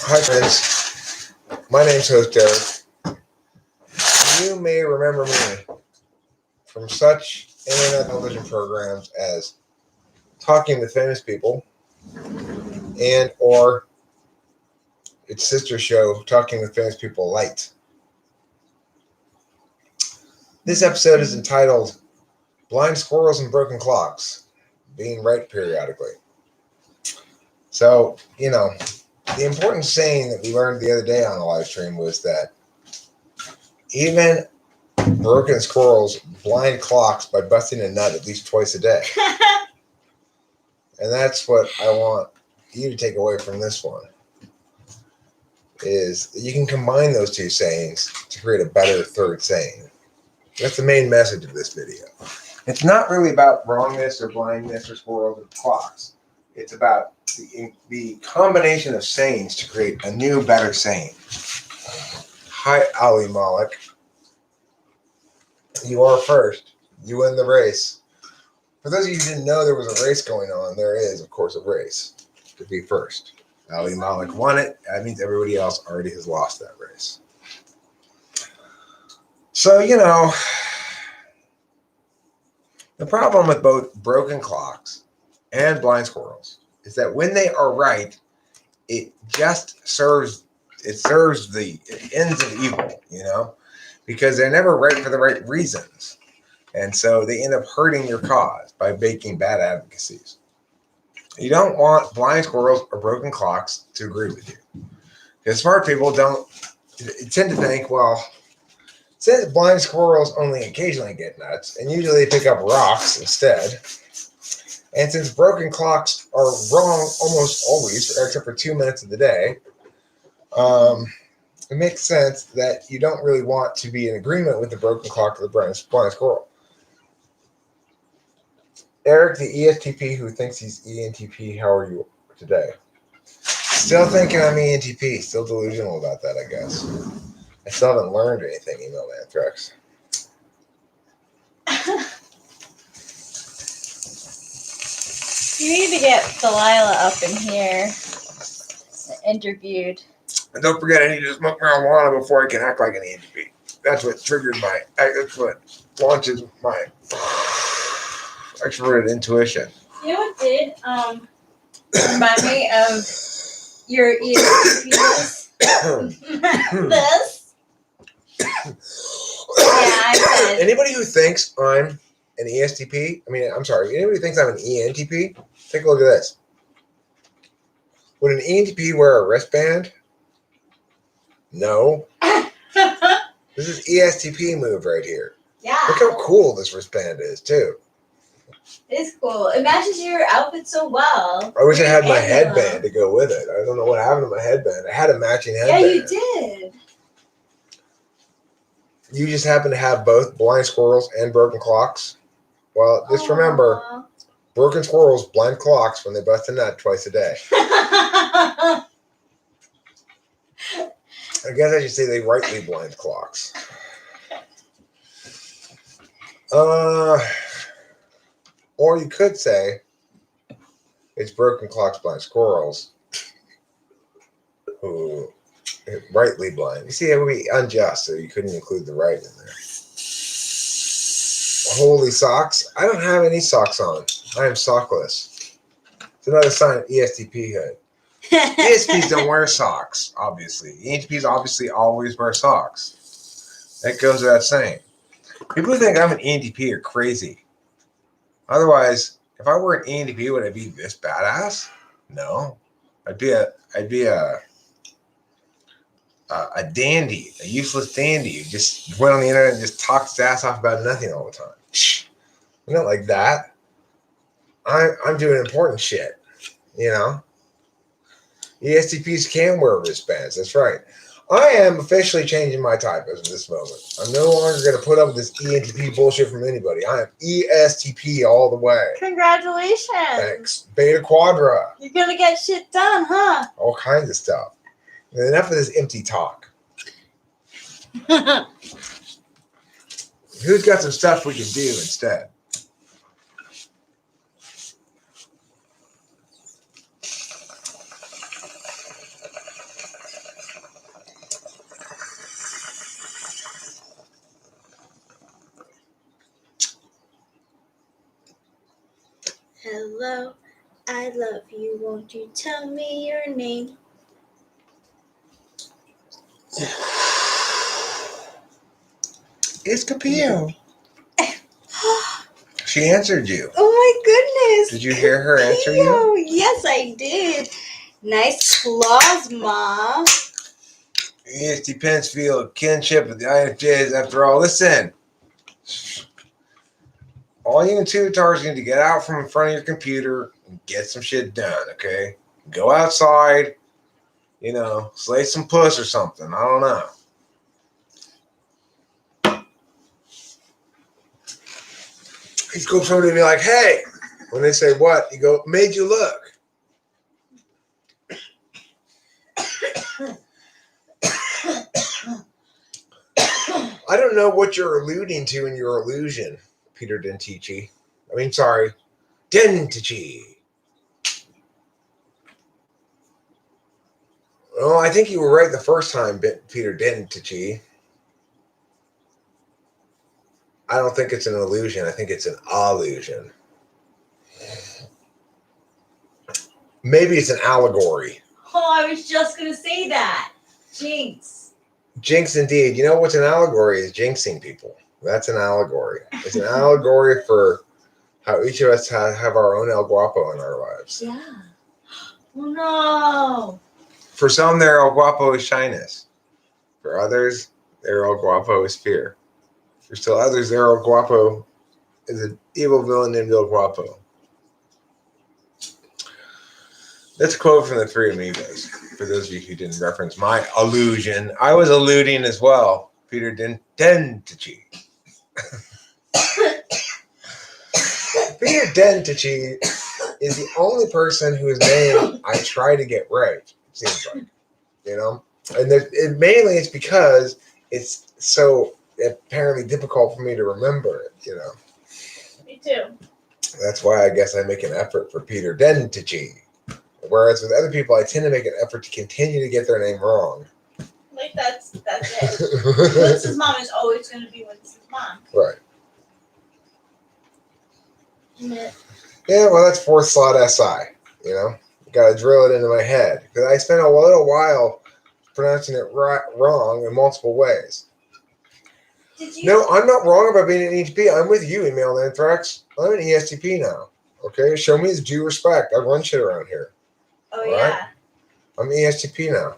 Hi friends, my name's host Derek. You may remember me from such internet television programs as Talking with Famous People and or its sister show, Talking with Famous People Light. This episode is entitled Blind Squirrels and Broken Clocks, being right periodically. So, the important saying that we learned the other day on the live stream was that even broken squirrels blind clocks by busting a nut at least twice a day. And that's what I want you to take away from this one, is that you can combine those two sayings to create a better third saying. That's the main message of this video. It's not really about wrongness or blindness or squirrels or clocks. It's about the combination of sayings to create a new, better saying. Hi, Ali Malik. You are first. You win the race. For those of you who didn't know there was a race going on, there is, of course, a race to be first. Ali Malik won it. That means everybody else already has lost that race. So, the problem with both broken clocks and blind squirrels is that when they are right, it serves the ends of evil, because they're never right for the right reasons. And so they end up hurting your cause by making bad advocacies. You don't want blind squirrels or broken clocks to agree with you. Because smart people tend to think, well, since blind squirrels only occasionally get nuts, and usually they pick up rocks instead, and since broken clocks are wrong almost always, except for 2 minutes of the day, it makes sense that you don't really want to be in agreement with the broken clock or the blind squirrel. Eric, the ESTP who thinks he's ENTP, how are you today? Still thinking I'm ENTP, still delusional about that, I guess. I still haven't learned anything, email anthrax. You need to get Delilah up in here interviewed. And don't forget, I need to smoke marijuana before I can act like an ENTP. That's what that's what launches my extroverted intuition. You know what did remind me of your ESTP? This? Yeah, Anybody who thinks I'm an ESTP, anybody who thinks I'm an ENTP, take a look at this. Would an ENTP wear a wristband? No. This is ESTP move right here. Yeah. Look how cool this wristband is, too. It is cool. It matches your outfit so well. I wish I had my headband to go with it. I don't know what happened to my headband. I had a matching headband. Yeah, you did. You just happen to have both blind squirrels and broken clocks? Well, just remember, broken squirrels blind clocks when they bust a nut twice a day. I guess I should say they rightly blind clocks. Or you could say it's broken clocks blind squirrels who rightly blind. You see, it would be unjust, so you couldn't include the right in there. Holy socks. I don't have any socks on. I am sockless. It's another sign of ESTP-hood. ESTPs don't wear socks, obviously. ENTPs obviously always wear socks. That goes without saying. People who think I'm an ENTP are crazy. Otherwise, if I were an ENTP, would I be this badass? No. I'd be a dandy, a useless dandy who just went on the internet and just talked his ass off about nothing all the time. I'm not like that. I'm doing important shit, ESTPs can wear wristbands. That's right. I am officially changing my type as of this moment. I'm no longer going to put up with this ENTP bullshit from anybody. I am ESTP all the way. Congratulations. Thanks. Beta Quadra. You're going to get shit done, huh? All kinds of stuff. And enough of this empty talk. Who's got some stuff we can do instead? Hello, I love you. Won't you tell me your name? It's Capio. She answered you. Oh my goodness. Did you hear her answer you? Capio. Yes, I did. Nice claws, Ma. EST pens feel a kinship with the INFJs after all. Listen. All you intuitors need to get out from in front of your computer and get some shit done, okay? Go outside, slay some puss or something. I don't know. He's go up somebody and be like, hey. When they say what, you go, made you look. I don't know what you're alluding to in your illusion, Peter Dentici. Dentici. Oh, I think you were right the first time, Peter Dentici. I don't think it's an illusion. I think it's an allusion. Maybe it's an allegory. Oh, I was just going to say that. Jinx. Jinx, indeed. You know what's an allegory is jinxing people. That's an allegory. It's an allegory for how each of us have our own El Guapo in our lives. Yeah. Oh, no. For some, their El Guapo is shyness. For others, their El Guapo is fear. For still others, their El Guapo is an evil villain named El Guapo. That's a quote from the Three Amigos. For those of you who didn't reference my allusion, I was alluding as well. Peter Dentici. Peter Dentici is the only person whose name I try to get right, it seems like. And mainly it's because it's so apparently difficult for me to remember it, Me too. That's why I guess I make an effort for Peter Dentici. Whereas with other people, I tend to make an effort to continue to get their name wrong. Like, that's it. Winston's mom is always going to be Winston's mom. Right. Yeah. Yeah, well, that's fourth slot SI, Got to drill it into my head. Because I spent a little while pronouncing it wrong in multiple ways. Did you? No, I'm not wrong about being an ESTP. I'm with you, Email Anthrax. I'm an ESTP now. Okay? Show me the due respect. I run shit around here. Oh, All yeah. right? I'm ESTP now.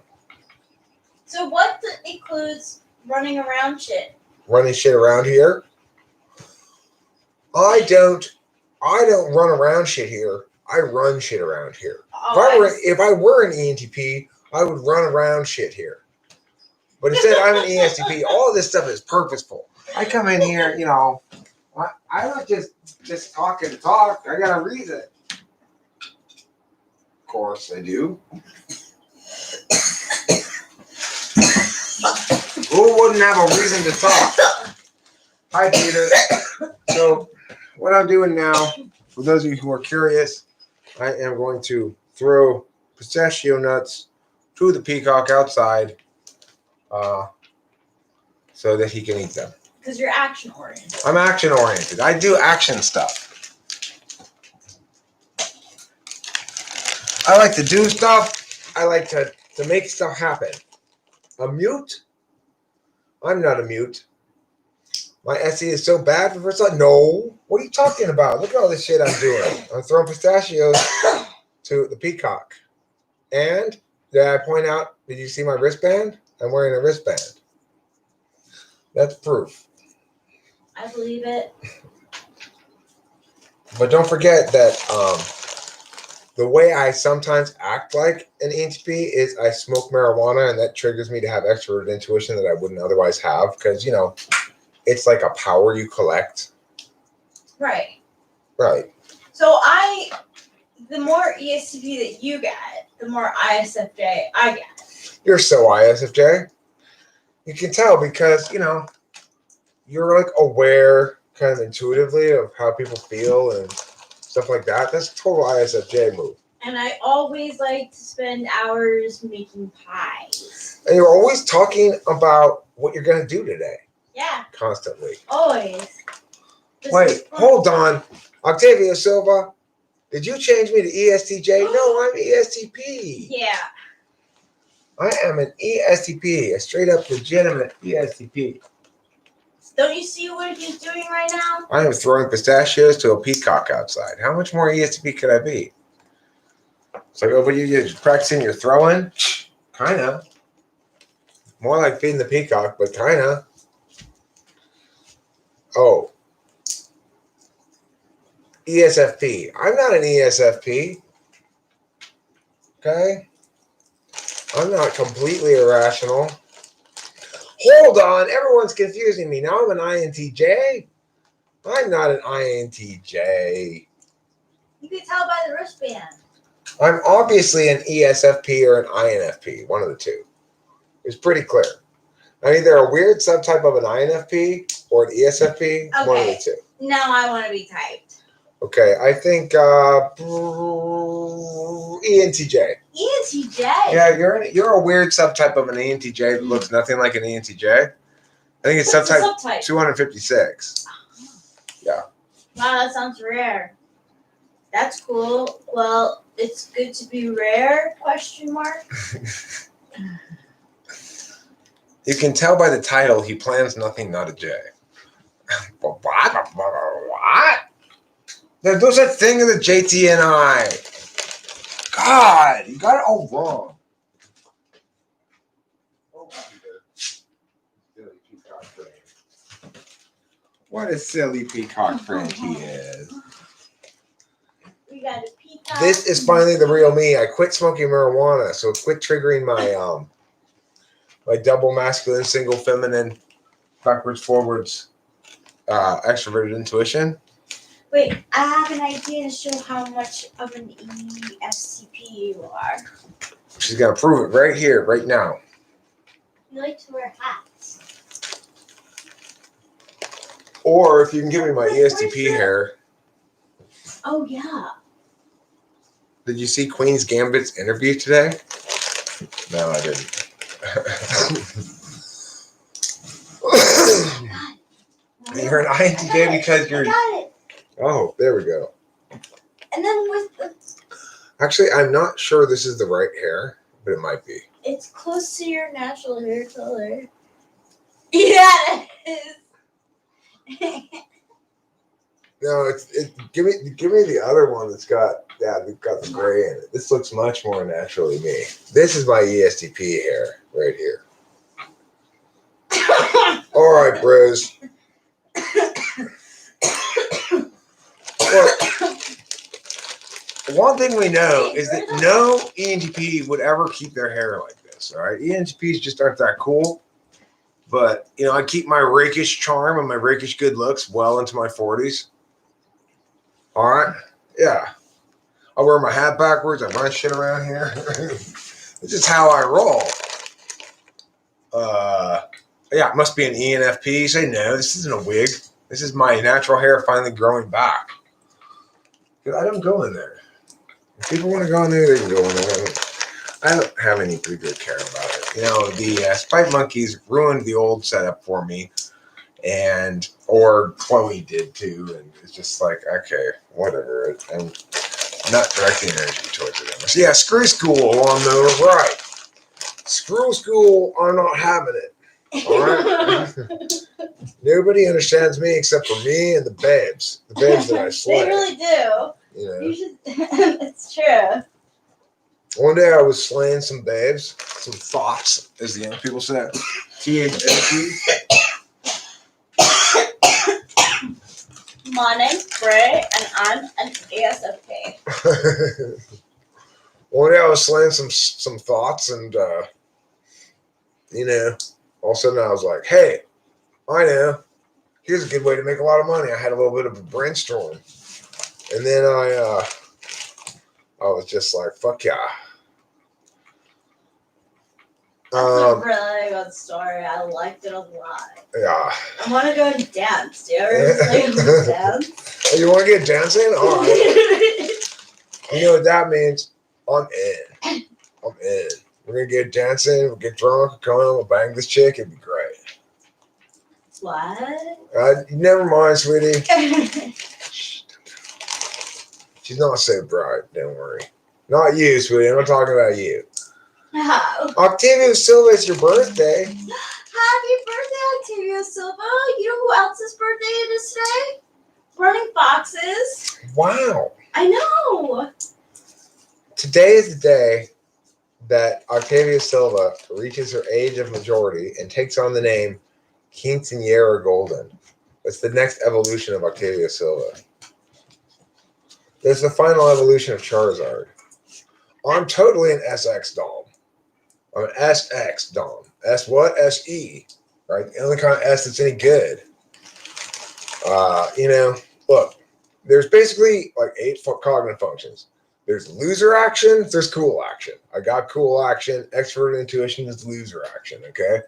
So what includes running around shit? Running shit around here? I don't run around shit here. I run shit around here. Oh, If I were an ENTP, I would run around shit here. But instead, I'm an ESTP. All of this stuff is purposeful. I come in here, I'm not just talking to talk. I got a reason. Of course, I do. Who wouldn't have a reason to talk? Hi, Peter. So, what I'm doing now, for those of you who are curious, I am going to throw pistachio nuts to the peacock outside so that he can eat them. Because you're action oriented. I'm action oriented. I do action stuff. I like to do stuff. I like to make stuff happen. A mute? I'm not a mute. My SE is so bad for first time. No. What are you talking about? Look at all this shit I'm doing. I'm throwing pistachios to the peacock. And did I point out, did you see my wristband? I'm wearing a wristband. That's proof. I believe it. But don't forget that the way I sometimes act like an ENTP is I smoke marijuana, and that triggers me to have extroverted intuition that I wouldn't otherwise have because, it's like a power you collect. Right. Right. So the more ESTP that you get, the more ISFJ I get. You're so ISFJ. You can tell because, you're like aware kind of intuitively of how people feel and stuff like that. That's a total ISFJ move. And I always like to spend hours making pies. And you're always talking about what you're going to do today. Yeah. Constantly. Always. Wait, hold on. Octavia Silva, Did you change me to ESTJ? No, I'm ESTP. Yeah. I am an ESTP, a straight up legitimate ESTP. Don't you see what he's doing right now? I am throwing pistachios to a peacock outside. How much more ESTP could I be? It's like, oh, what are you practicing your throwing? Kind of. More like feeding the peacock, but kind of. Oh. ESFP. I'm not an ESFP. Okay? I'm not completely irrational. Hold on. Everyone's confusing me. Now I'm an INTJ. I'm not an INTJ. You can tell by the wristband. I'm obviously an ESFP or an INFP. One of the two. It's pretty clear. I'm either a weird subtype of an INFP or an ESFP. Okay. One of the two. Now I want to be typed. Okay. I think ENTJ. ENTJ? Yeah, you're a weird subtype of an ENTJ that looks nothing like an ENTJ. I think it's What's the subtype subtype? 256. Yeah. Wow, that sounds rare. That's cool. Well, it's good to be rare, question mark. You can tell by the title, he plans nothing, not a J. What? There's no such thing as a JTNI. God, you got it all wrong. What a silly peacock friend he is. We got a peacock. This is finally the real me. I quit smoking marijuana, so quit triggering my my double masculine, single feminine, backwards, forwards, extroverted intuition. Wait, I have an idea to show how much of an ESTP you are. She's gonna prove it right here, right now. You like to wear hats. Or if you can give me my ESTP hair. Oh, yeah. Did you see Queen's Gambit's interview today? No, I didn't. You're an INTJ because you're. I got it. Oh, there we go. And then with the. Actually, I'm not sure this is the right hair, but it might be. It's close to your natural hair color. Yeah, it is. No, give me the other one that's got the gray in it. This looks much more naturally me. This is my ESTP hair right here. All right, bros. Well, one thing we know is that no ENTP would ever keep their hair like this. All right, ENTPs just aren't that cool. But I keep my rakish charm and my rakish good looks well into my 40s. All right, yeah. I wear my hat backwards. I run shit around here. This is how I roll. Yeah, it must be an ENFP. You say no. This isn't a wig. This is my natural hair finally growing back. I don't go in there. If people want to go in there, they can go in there. I don't have any bigger care about it. The Spite Monkeys ruined the old setup for me, or Chloe did too, and it's just like, okay, whatever. I'm not directing energy towards it. So yeah, screw school on the right. Screw school, I'm not having it. All right? Nobody understands me except for me and the babes. The babes that I slay. They really do. You should. It's true. One day I was slaying some babes, some thoughts, as the young people say. THNP. My name's Bray, and I'm an ESFP. One day I was slaying some thoughts, and all of a sudden I was like, "Hey, I know. Here's a good way to make a lot of money." I had a little bit of a brainstorm, and then I was just like, "Fuck yeah." That's a really good story. I liked it a lot. Yeah. I want to go and dance. Do you ever dance? Oh, you want to get dancing? All right. You know what that means? I'm in. I'm in. We're going to get dancing. We'll get drunk. Come on. We'll bang this chick. It'd be great. What? Never mind, sweetie. She's not so bright. Don't worry. Not you, sweetie. I'm not talking about you. Oh. Octavia Silva, it's your birthday. Happy birthday, Octavia Silva. You know who else's birthday it is today? Running Foxes. Wow. I know. Today is the day that Octavia Silva reaches her age of majority and takes on the name Quinceañera Golden. It's the next evolution of Octavia Silva. There's the final evolution of Charizard. I'm totally an SX Dom. I'm an SX Dom. S what? SE. Right? The only kind of S that's any good. Look, there's basically like 8 cognitive functions. There's loser action, there's cool action. I got cool action. Expert and intuition is loser action, okay?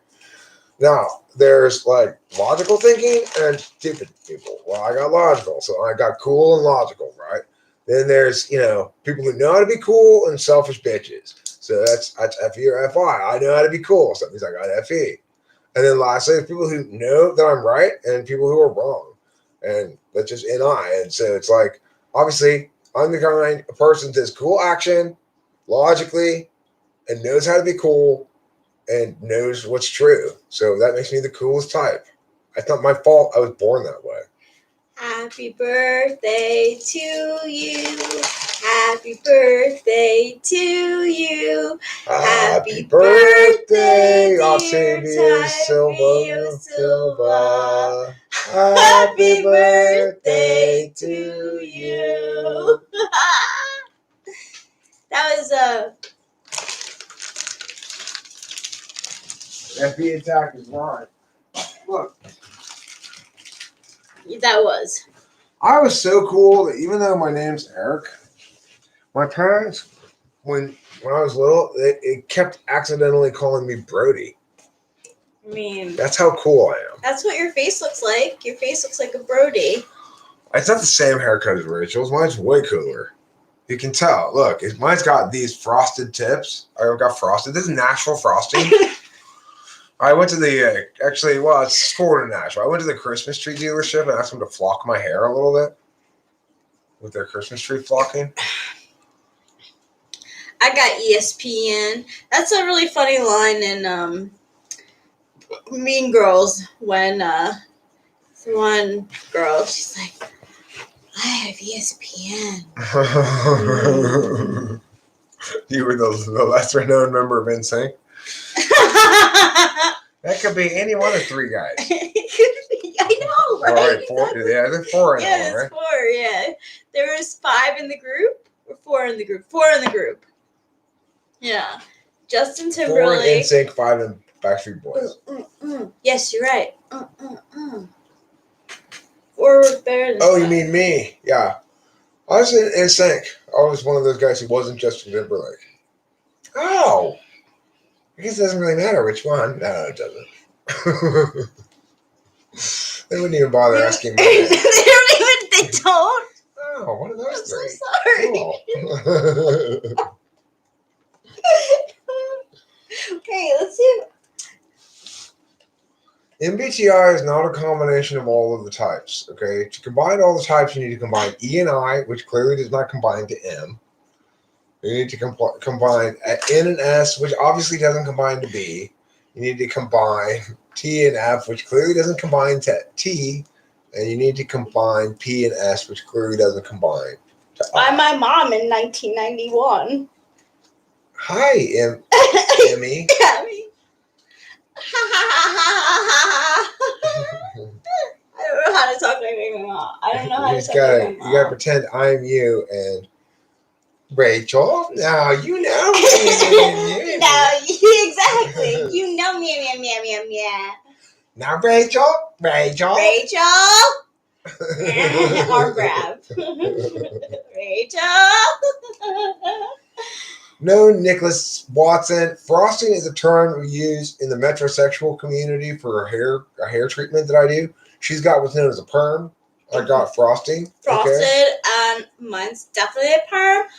Now, there's like logical thinking and stupid people. Well, I got logical, so I got cool and logical, right? Then there's, people who know how to be cool and selfish bitches. So that's FE or FI. I know how to be cool, so that means I got FE. And then lastly, there's people who know that I'm right and people who are wrong. And that's just NI. And so it's like, obviously, I'm the kind of person that does cool action logically and knows how to be cool and knows what's true. So that makes me the coolest type. It's not my fault I was born that way. Happy birthday to you. Happy birthday to you. Happy birthday, Octavia Silva. Silva. Happy birthday to you. That was FB attack is mine. Look. That was. I was so cool that even though my name's Eric, my parents, when I was little, it kept accidentally calling me Brody. I mean, that's how cool I am. That's what your face looks like. Your face looks like a Brody. It's not the same haircut as Rachel's. Mine's way cooler. You can tell. Look, mine's got these frosted tips. I've got frosted. This is Nashville frosting. I went to the, it's Florida Nashville. I went to the Christmas tree dealership and asked them to flock my hair a little bit with their Christmas tree flocking. I got ESPN. That's a really funny line in Mean Girls when one girl, she's like, I have ESPN. You were the lesser known member of Infp. That could be any one of 3 guys. I know, right? All right, 4. Yeah, there's 4 in all, right? Yeah, 4, yeah. There was 5 in the group, or 4 in the group? 4 in the group. Yeah. Justin Timberlake. 4 in NSYNC, 5 in Backstreet Boys. Yes, you're right. 4 was better than 5. You mean me? Yeah. I was in NSYNC. I was one of those guys who wasn't Justin Timberlake. Oh! I guess it doesn't really matter which one. No, it doesn't. They wouldn't even bother asking me. They don't? Oh, one of those I'm 3. so sorry. Cool. Okay, let's see. MBTI is not a combination of all of the types. Okay, to combine all the types, you need to combine E and I, which clearly does not combine to M. You need to combine N and S, which obviously doesn't combine to B. You need to combine T and F, which clearly doesn't combine to T. And you need to combine P and S, which clearly doesn't combine to I. I'm my mom in 1991. Hi, Emmy. Emmy. I don't know how to talk like my mom. I don't know how to talk like my mom. You gotta pretend I'm you and Rachel. Now you know me. No, exactly. You know me. Now Rachel. Arm grab. Rachel. No, Nicholas Watson. Frosting is a term we use in the metrosexual community for a hair treatment that I do. She's got what's known as a perm. I got frosting. Frosted, okay. and mine's definitely a perm.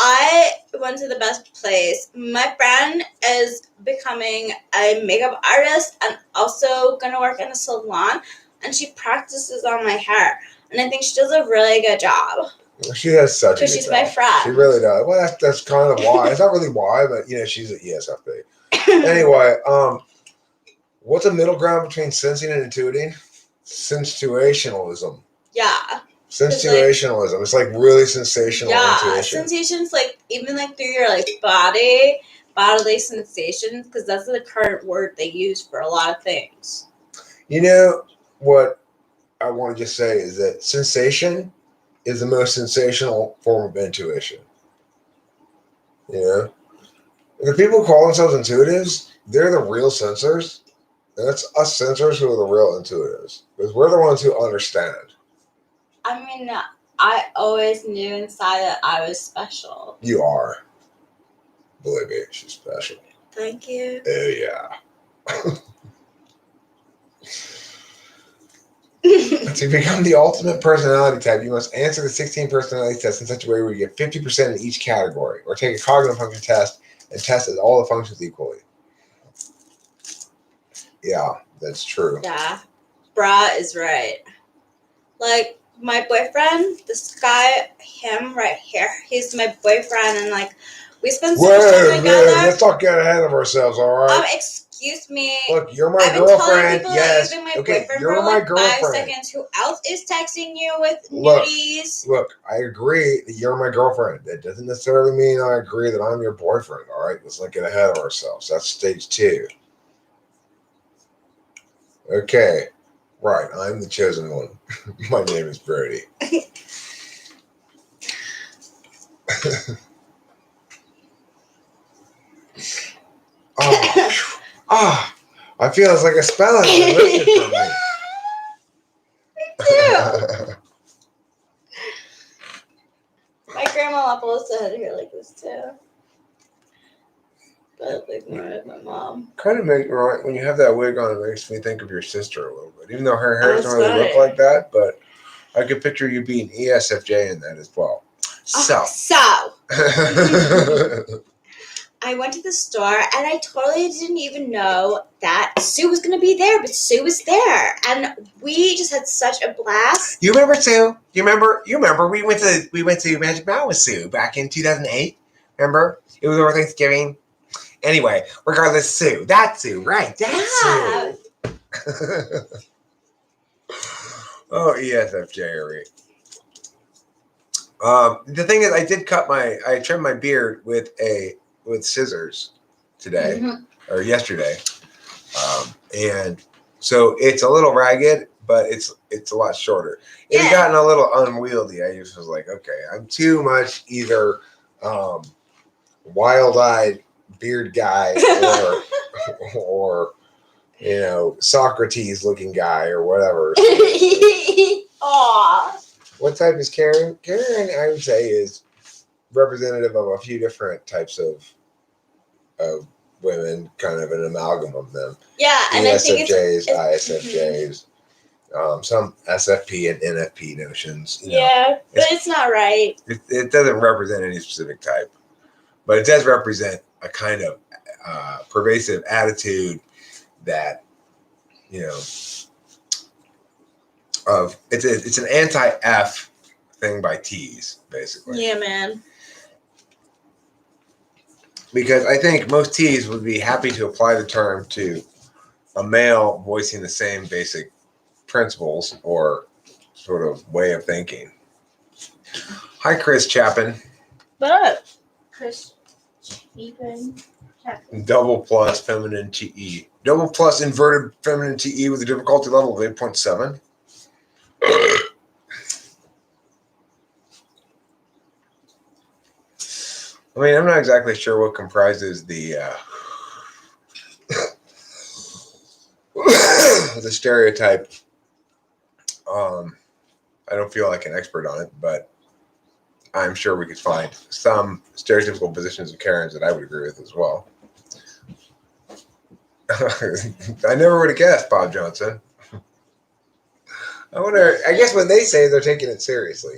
I went to the best place. My friend is becoming a makeup artist and also going to work in a salon, and she practices on my hair. And I think she does a really good job. She has such a Because good she's my job. friend. She really does. Well, that's kind of why. It's not really why, but she's an ESFP. Anyway, what's a middle ground between sensing and intuiting? Sensuationalism. Yeah. Sensuationalism. It's like really sensational intuition. Sensations, like even like through your like bodily sensations, because that's the current word they use for a lot of things. You know what I want to just say is that sensation is the most sensational form of intuition. The people who call themselves intuitives, they're the real sensors. And it's us sensors who are the real intuitives. Because we're the ones who understand. I mean, I always knew inside that I was special. You are. Believe me, she's special. Thank you. Oh, yeah. To become the ultimate personality type, you must answer the 16 personality tests in such a way where you get 50% in each category, or take a cognitive function test and test all the functions equally. Yeah, that's true. Yeah, Bra is right. Like, my boyfriend, this guy, him right here, he's my boyfriend, and like, we spend so much time together. Let's not get ahead of ourselves, all right? Excuse me. Look, you're my I've been girlfriend. Telling people Yes. That you've been my okay, boyfriend you're for my like girlfriend. 5 seconds. Who else is texting you with nudies? Look, I agree that you're my girlfriend. That doesn't necessarily mean I agree that I'm your boyfriend, all right? Let's not get ahead of ourselves. That's stage 2. Okay. Right, I'm the chosen one. My name is Brody. I feel it's like a spell has been lifted from me. Me too. My grandma also had hair like this too. But like more like my mom. Kind of right when you have that wig on, it makes me think of your sister a little bit. Even though her hair doesn't really look like that, but I could picture you being ESFJ in that as well. So I went to the store and I totally didn't even know that Sue was gonna be there, but Sue was there, and we just had such a blast. You remember Sue? You remember? We went to Magic Mountain with Sue back in 2008. Remember? It was over Thanksgiving. Anyway, regardless, Sue. That's Sue, right? That's Sue. Oh, ESFJ. The thing is, I trimmed my beard with scissors today or yesterday, and so it's a little ragged, but it's a lot shorter. It had gotten a little unwieldy. I just was like, okay, I'm too much either wild-eyed beard guy or Socrates-looking guy or whatever. Aww. What type is Karen? Karen, I would say, is representative of a few different types of women, kind of an amalgam of them. Yeah, and ESFJs, ISFJs, some SFP and NFP notions. But it's not right. It doesn't represent any specific type, but it does represent a kind of pervasive attitude that it's an anti-F thing by T's, basically. Yeah, man. Because I think most T's would be happy to apply the term to a male voicing the same basic principles or sort of way of thinking. Hi, Chris Chapin. What up? Chris Chapin. Double plus feminine TE. Double plus inverted feminine TE with a difficulty level of 8.7. I mean, I'm not exactly sure what comprises the the stereotype. I don't feel like an expert on it, but I'm sure we could find some stereotypical positions of Karens that I would agree with as well. I never would have guessed, Bob Johnson. I guess when they say they're taking it seriously,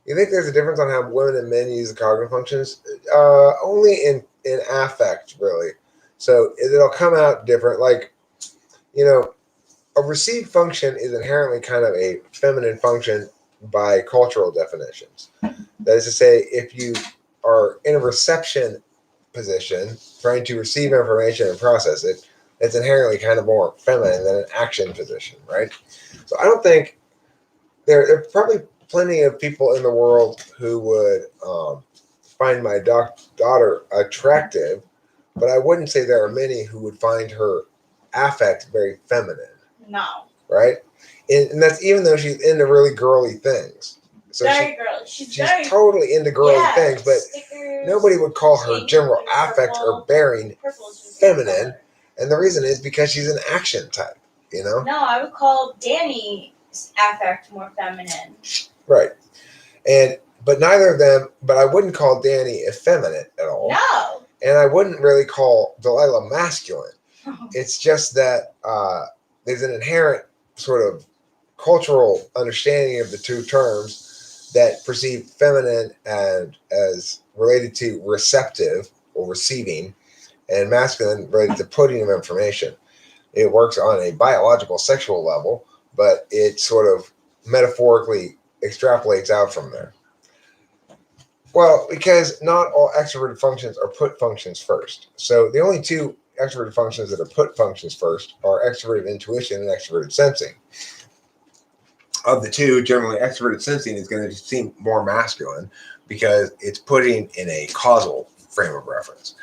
You think there's a difference on how women and men use the cognitive functions? Only in affect, really. So it'll come out different. Like, a received function is inherently kind of a feminine function by cultural definitions. That is to say, if you are in a reception position, trying to receive information and process it, it's inherently kind of more feminine than an action position, right? So I don't think there are probably plenty of people in the world who would find my daughter attractive, but I wouldn't say there are many who would find her affect very feminine. No. Right? And that's even though she's into really girly things. So very girly. She's very, totally into girly things, but stickers, nobody would call her general affect or bearing feminine. And the reason is because she's an action type, you know? No, I would call Danny's affect more feminine. Right. But neither of them, but I wouldn't call Danny effeminate at all. No. And I wouldn't really call Delilah masculine. It's just that there's an inherent sort of cultural understanding of the two terms that perceive feminine and as related to receptive or receiving, and masculine related to putting of information. It works on a biological sexual level, but it sort of metaphorically extrapolates out from there. Well, because not all extroverted functions are put functions first. So the only two extroverted functions that are put functions first are extroverted intuition and extroverted sensing. Of the two, generally extroverted sensing is going to seem more masculine because it's putting in a causal frame of reference.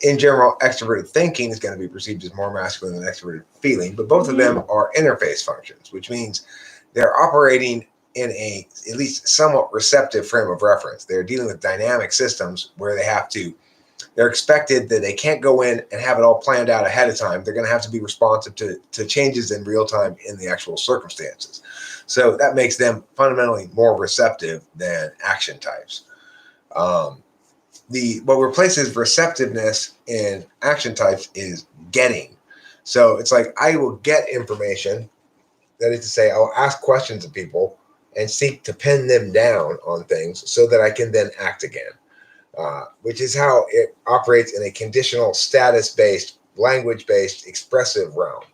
In general, extroverted thinking is going to be perceived as more masculine than extroverted feeling, but both of them are interface functions, which means they're operating in a at least somewhat receptive frame of reference. They're dealing with dynamic systems where they're expected that they can't go in and have it all planned out ahead of time. They're going to have to be responsive to changes in real time in the actual circumstances. So that makes them fundamentally more receptive than action types. What replaces receptiveness in action types is getting. So it's like I will get information. That is to say, I'll ask questions of people and seek to pin them down on things so that I can then act again. Which is how it operates in a conditional, status-based, language-based, expressive realm,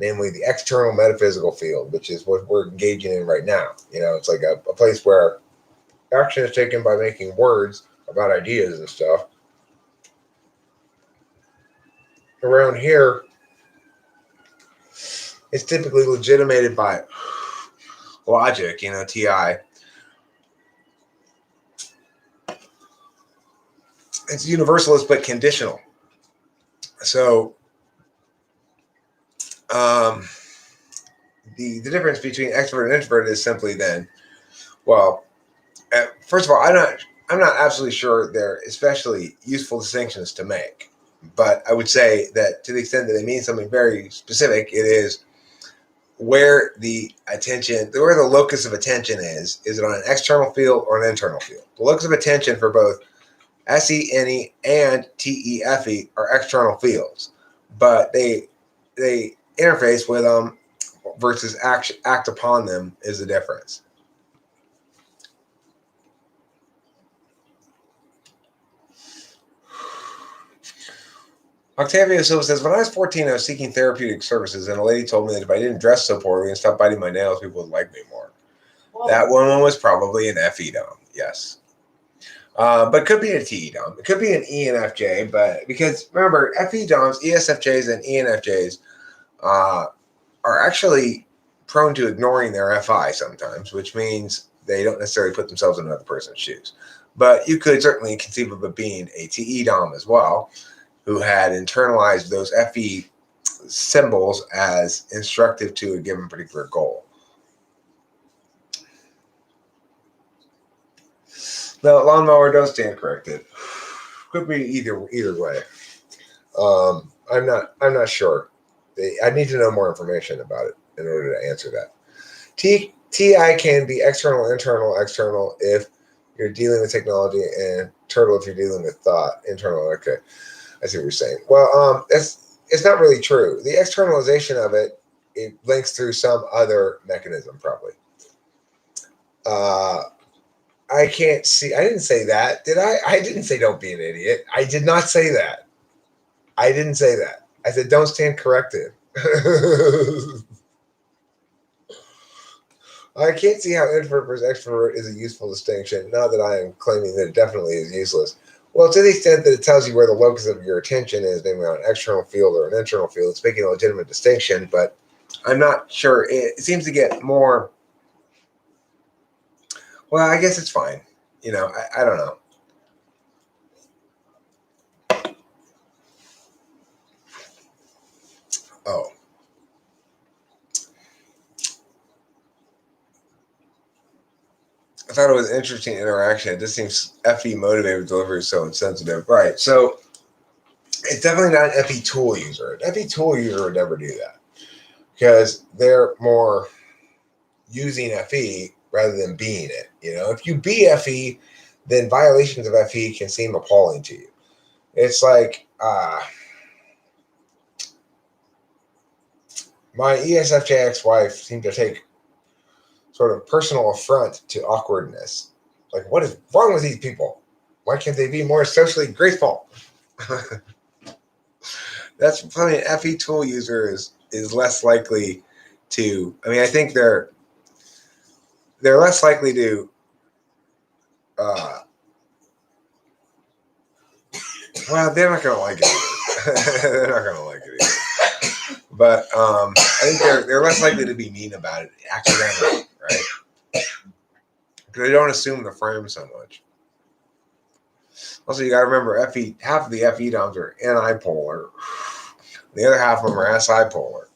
namely the external metaphysical field, which is what we're engaging in right now. You know, it's like a place where action is taken by making words about ideas and stuff. Around here, it's typically legitimated by logic, TI. It's universalist but conditional. So the difference between extrovert and introvert is simply then, well, first of all, I'm not absolutely sure they're especially useful distinctions to make, but I would say that to the extent that they mean something very specific, it is where the locus of attention is it on an external field or an internal field? The locus of attention for both SE, NE, and TEFE are external fields, but they interface with them versus act upon them is the difference. Octavio Silva says, when I was 14, I was seeking therapeutic services, and a lady told me that if I didn't dress so poorly and stop biting my nails, people would like me more. Whoa. That woman was probably an FE dom, yes. But it could be a TE dom. It could be an ENFJ, but because remember, FE doms, ESFJs, and ENFJs are actually prone to ignoring their FI sometimes, which means they don't necessarily put themselves in another person's shoes. But you could certainly conceive of it being a TE dom as well, who had internalized those FE symbols as instructive to a given particular goal. No, lawnmower, don't stand corrected. Could be either way. I'm not sure. I need to know more information about it in order to answer that. TI can be external, internal if you're dealing with technology, and turtle if you're dealing with thought, internal. Okay, I see what you're saying. Well, it's not really true. The externalization of it links through some other mechanism, probably. I can't see. I didn't say that, did I? I didn't say don't be an idiot. I did not say that. I didn't say that. I said don't stand corrected. I can't see how introvert versus extrovert is a useful distinction, not that I am claiming that it definitely is useless. Well, to the extent that it tells you where the locus of your attention is, namely on an external field or an internal field, it's making a legitimate distinction, but I'm not sure. It seems to get more, well, I guess it's fine. I don't know. Oh. I thought it was an interesting interaction. It just seems FE motivated delivery is so insensitive. Right. So it's definitely not an FE tool user. An FE tool user would never do that because they're more using FE rather than being it. If you be FE, then violations of FE can seem appalling to you. It's like my ESFJ ex-wife seemed to take sort of personal affront to awkwardness. Like, what is wrong with these people? Why can't they be more socially graceful? That's funny. An FE tool user is less likely to. I mean, I think they're less likely to. Well, they're not going to like it either. They're not going to like it either. But I think they're less likely to be mean about it accidentally, right? Because they don't assume the frame so much. Also, you got to remember, half of the FE DOMs are NI-polar. The other half of them are SI-polar.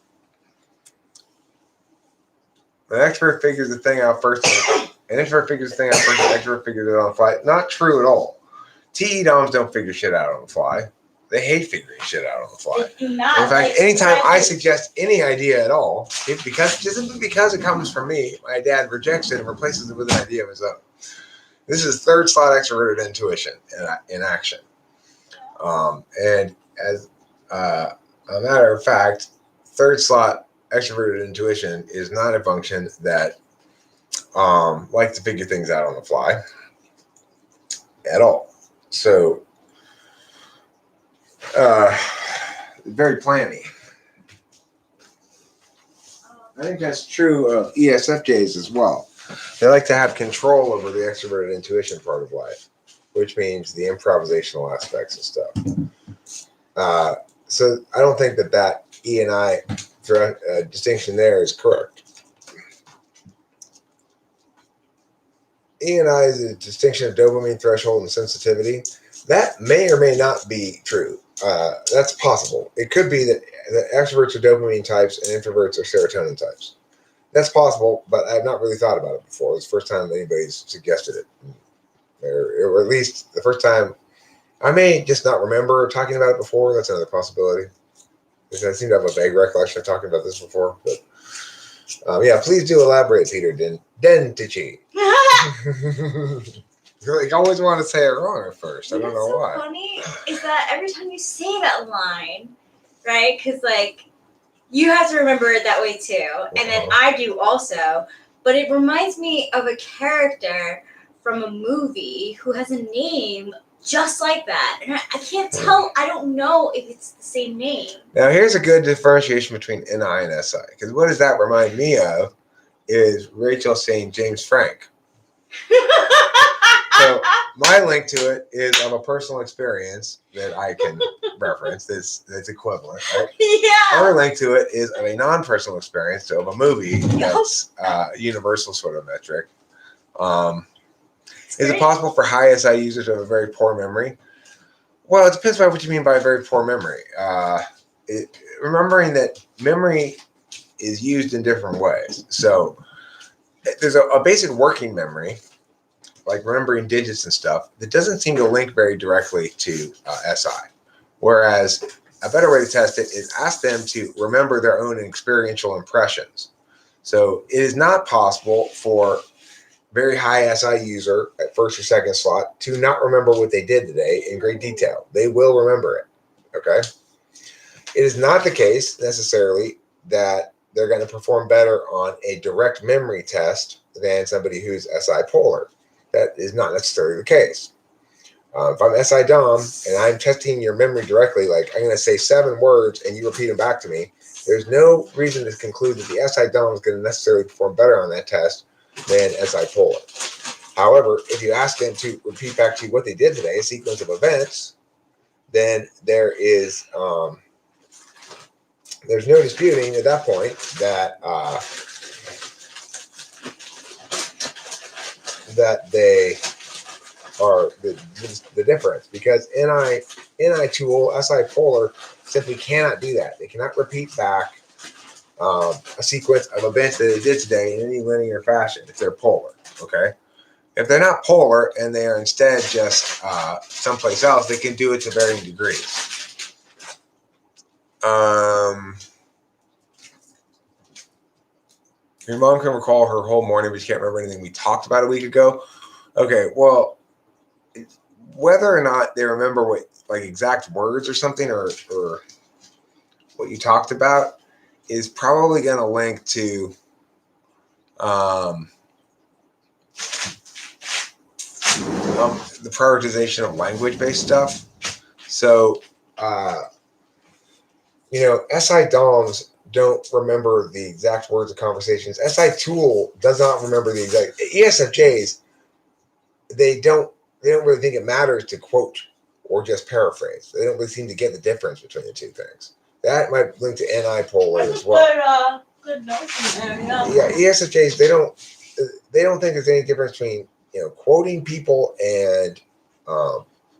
An expert figures the thing out first. An introvert figures the thing out first. An extrovert figures it on the fly. Not true at all. TE DOMs don't figure shit out on the fly. They hate figuring shit out on the fly. They do not. In fact, anytime I suggest any idea at all, just simply because it comes from me, my dad rejects it and replaces it with an idea of his own. This is third slot extroverted intuition in action. And as a matter of fact, third slot extroverted intuition is not a function that likes to figure things out on the fly at all. So, very planny. I think that's true of ESFJs as well. They like to have control over the extroverted intuition part of life, which means the improvisational aspects of stuff. So I don't think that E and I distinction there is correct. E and I is a distinction of dopamine threshold and sensitivity. That may or may not be true. That's possible. It could be that extroverts are dopamine types and introverts are serotonin types. That's possible, but I've not really thought about it before. It's the first time anybody's suggested it. Or at least the first time. I may just not remember talking about it before. That's another possibility. Because I seem to have a vague recollection of talking about this before. But yeah, please do elaborate, Peter Dentici. You always want to say it wrong at first. I don't know why. What's so funny is that every time you say that line, right? Because you have to remember it that way too, and then I do also. But it reminds me of a character from a movie who has a name just like that, and I can't tell. I don't know if it's the same name. Now, here's a good differentiation between NI and SI, because what does that remind me of? Is Rachel saying James Frank? So my link to it is of a personal experience that I can reference that's equivalent, right? Yeah. Our link to it is of a non-personal experience of a movie that's universal sort of metric. Is it possible for high SI users to have a very poor memory? Well, it depends on what you mean by a very poor memory. Remembering that memory is used in different ways. So there's a basic working memory, like remembering digits and stuff, that doesn't seem to link very directly to SI. Whereas a better way to test it is ask them to remember their own experiential impressions. So it is not possible for very high SI user at first or second slot to not remember what they did today in great detail. They will remember it, okay? It is not the case necessarily that they're going to perform better on a direct memory test than somebody who's SI polar. That is not necessarily the case. If I'm SI Dom and I'm testing your memory directly, like I'm going to say 7 words and you repeat them back to me, there's no reason to conclude that the SI Dom is going to necessarily perform better on that test than SI-polar. However, if you ask them to repeat back to you what they did today, a sequence of events, then there's no disputing at that point that that they are the difference, because NI tool, SI polar simply cannot do that. They cannot repeat back a sequence of events that they did today in any linear fashion if they're polar. Okay, if they're not polar and they are instead just someplace else, they can do it to varying degrees. Your mom can recall her whole morning, but she can't remember anything we talked about a week ago. Okay, well, whether or not they remember what, like, exact words or something, or what you talked about, is probably going to link to the prioritization of language-based stuff. So, SI DOMs don't remember the exact words of conversations. SI tool does not remember the exact. ESFJs, they don't really think it matters to quote or just paraphrase. They don't really seem to get the difference between the two things. That might link to NI polar as well. Good notion there, yeah. Yeah, ESFJs, they don't think there's any difference between quoting people and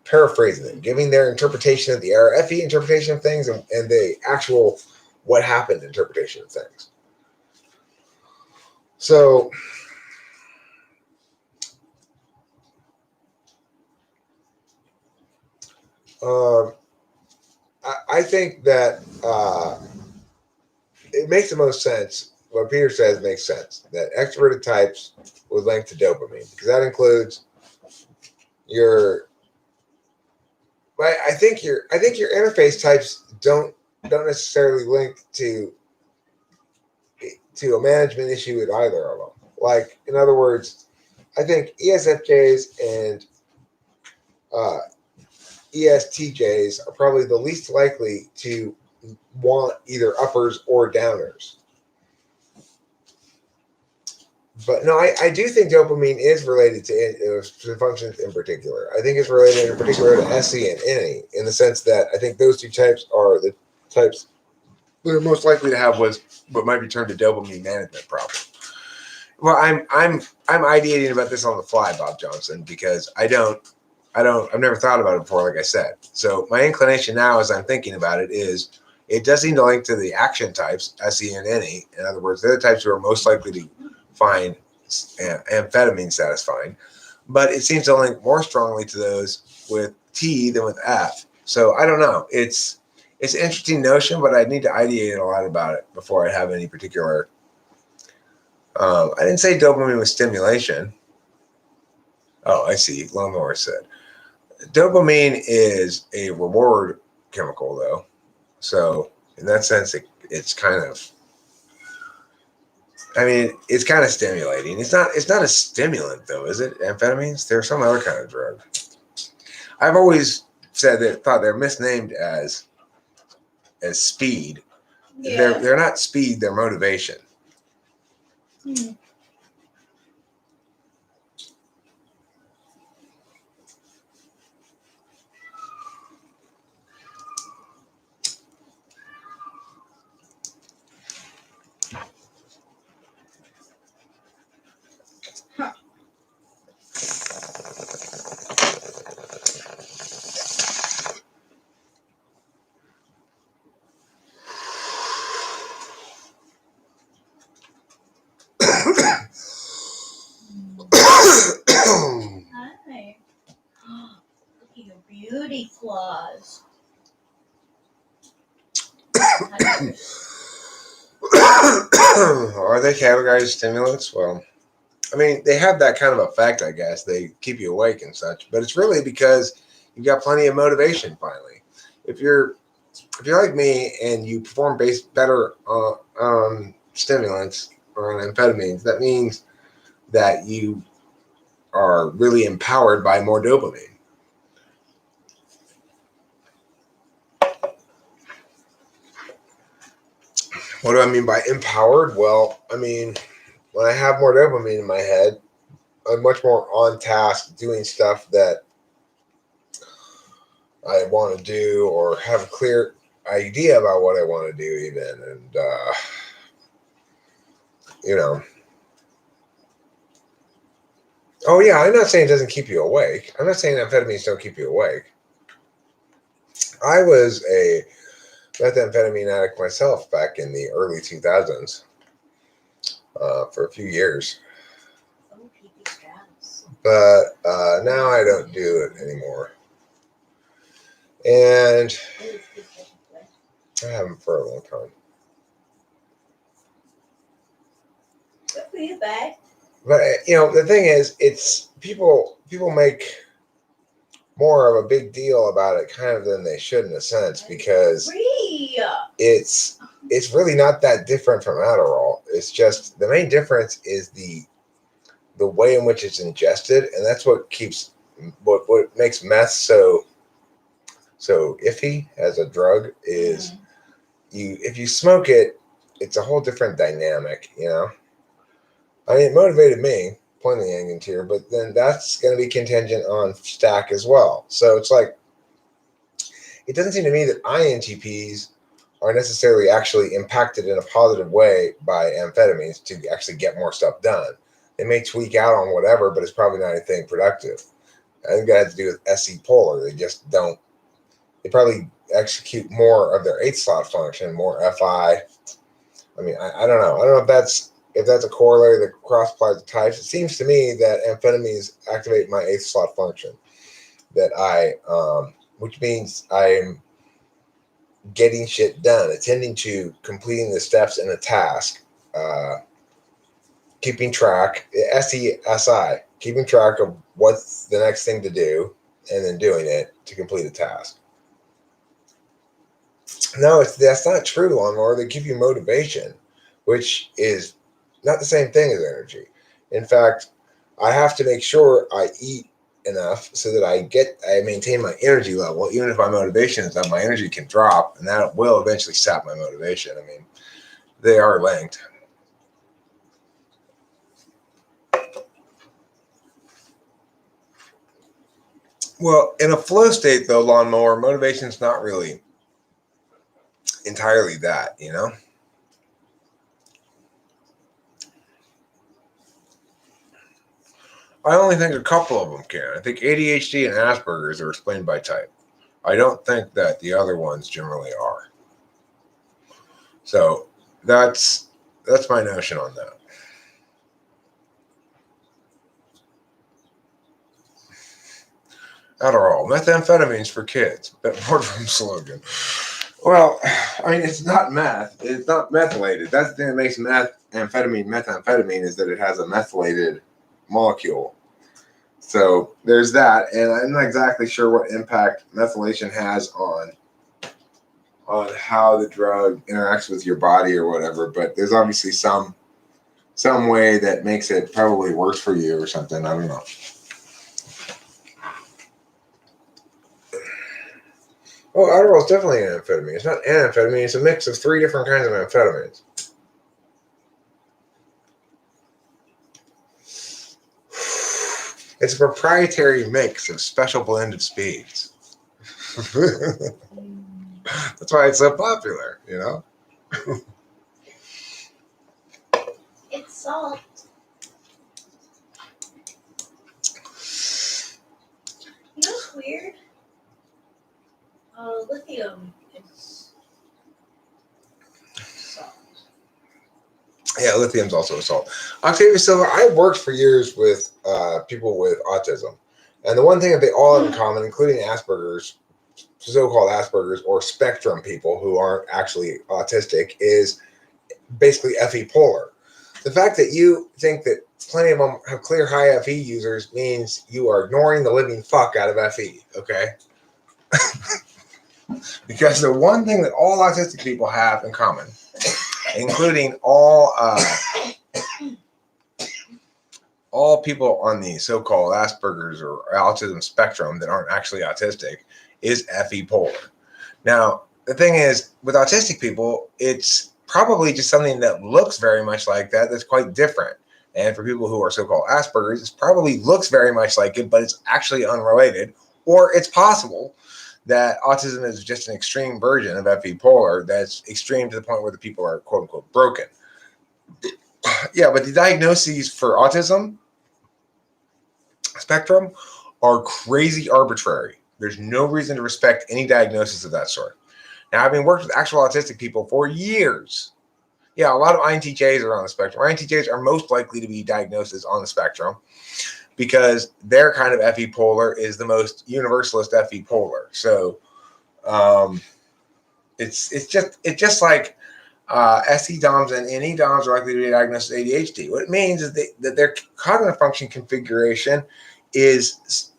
paraphrasing them, giving their interpretation of the RFE interpretation of things, and the actual what happened interpretation of things. So I think that it makes the most sense. What Peter says makes sense, that extroverted types would link to dopamine, because that includes your. But I think your interface types don't necessarily link to a management issue with either of them. Like, in other words, I think ESFJs and ESTJs are probably the least likely to want either uppers or downers. But no, I do think dopamine is related to functions in particular. I think it's related in particular to SE and NE, in the sense that I think those two types are the types that are most likely to have what might be termed a dopamine management problem. Well, I'm ideating about this on the fly, Bob Johnson, because I've never thought about it before, like I said. So my inclination now, as I'm thinking about it, is it does seem to link to the action types, SE and NE. In other words, they're the types who are most likely to find amphetamine satisfying, but it seems to link more strongly to those with T than with F. So I don't know. It's an interesting notion, but I'd need to ideate a lot about it before I have any particular. I didn't say dopamine was stimulation. Oh, I see. Longmore said dopamine is a reward chemical, though. So in that sense, it's kind of. I mean, it's kind of stimulating. It's not a stimulant, though, is it? Amphetamines? They're some other kind of drug. I've always thought they're misnamed as speed. Yeah. They're not speed. They're motivation. Hmm. Hi. Look at your beauty claws. Are they categorized as stimulants? Well, I mean, they have that kind of effect, I guess. They keep you awake and such, but it's really because you've got plenty of motivation. Finally, if you're like me and you perform better on stimulants or on amphetamines, that means that you are really empowered by more dopamine. What do I mean by empowered? Well, I mean, when I have more dopamine in my head, I'm much more on task doing stuff that I want to do or have a clear idea about what I want to do even. And, you know, oh yeah, I'm not saying it doesn't keep you awake. I'm not saying amphetamines don't keep you awake. I was a methamphetamine addict myself back in the early 2000s for a few years. But now I don't do it anymore. And I haven't for a long time. Good for you, babe. But you know, the thing is, it's people make more of a big deal about it kind of than they should in a sense, because it's really not that different from Adderall. It's just the main difference is the way in which it's ingested, and that's what keeps what makes meth so iffy as a drug is if you smoke it, it's a whole different dynamic, you know. I mean, it motivated me, pointing the end here, but then that's going to be contingent on stack as well. So it's like, it doesn't seem to me that INTPs are necessarily actually impacted in a positive way by amphetamines to actually get more stuff done. They may tweak out on whatever, but it's probably not anything productive. I think that has to do with SE polar. They just don't. They probably execute more of their 8th slot function, more FI. I mean, I don't know. I don't know if that's a corollary that cross applies to types. It seems to me that amphetamines activate my 8th slot function, which means I'm getting shit done, attending to completing the steps in a task, keeping track, SESI, keeping track of what's the next thing to do, and then doing it to complete a task. No, that's not true, Lawnmower. They give you motivation, which is not the same thing as energy. In fact, I have to make sure I eat enough so that I maintain my energy level. Even if my motivation is up, my energy can drop, and that will eventually sap my motivation. I mean, they are linked. Well, in a flow state, though, Lawnmower, motivation is not really entirely that, you know? I only think a couple of them can. I think ADHD and Asperger's are explained by type. I don't think that the other ones generally are. So that's my notion on that. Adderall, methamphetamines for kids. Boardroom slogan. Well, I mean, it's not meth. It's not methylated. That's the thing that makes methamphetamine is that it has a methylated molecule. So there's that, and I'm not exactly sure what impact methylation has on how the drug interacts with your body or whatever, but there's obviously some way that makes it probably worse for you or something. I don't know. Well, Adderall is definitely an amphetamine. It's not an amphetamine. It's a mix of 3 different kinds of amphetamines. It's a proprietary mix of special blended speeds. That's why it's so popular, you know? It's salt. You know what's weird? Lithium is salt. Yeah, lithium's also a salt. Octavia Silver, I worked for years with people with autism. And the one thing that they all have in common, including Asperger's, so-called Asperger's or spectrum people who aren't actually autistic, is basically FE polar. The fact that you think that plenty of them have clear high FE users means you are ignoring the living fuck out of FE, okay? Because the one thing that all autistic people have in common, including all people on the so-called Asperger's or autism spectrum that aren't actually autistic, is FE polar. Now, the thing is, with autistic people, it's probably just something that looks very much like that that's quite different. And for people who are so-called Asperger's, it probably looks very much like it, but it's actually unrelated. Or it's possible that autism is just an extreme version of FE polar that's extreme to the point where the people are quote unquote broken. Yeah, but the diagnoses for autism spectrum are crazy arbitrary. There's no reason to respect any diagnosis of that sort. Now, having worked with actual autistic people for years, yeah, a lot of INTJs are on the spectrum. INTJs are most likely to be diagnosed as on the spectrum because their kind of FE polar is the most universalist FE polar. So it's just like SE DOMs and NE DOMs are likely to be diagnosed with ADHD. What it means is that their cognitive function configuration is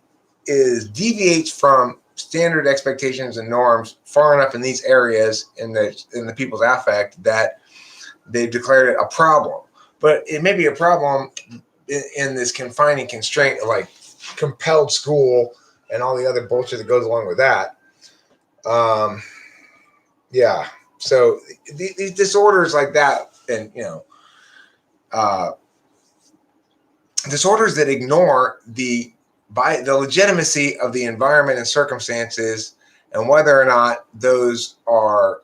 deviates from standard expectations and norms far enough in these areas in the people's affect that they've declared it a problem. But it may be a problem in this confining constraint of like compelled school and all the other bullshit that goes along with that. Yeah. So these disorders like that, and disorders that ignore the legitimacy of the environment and circumstances and whether or not those are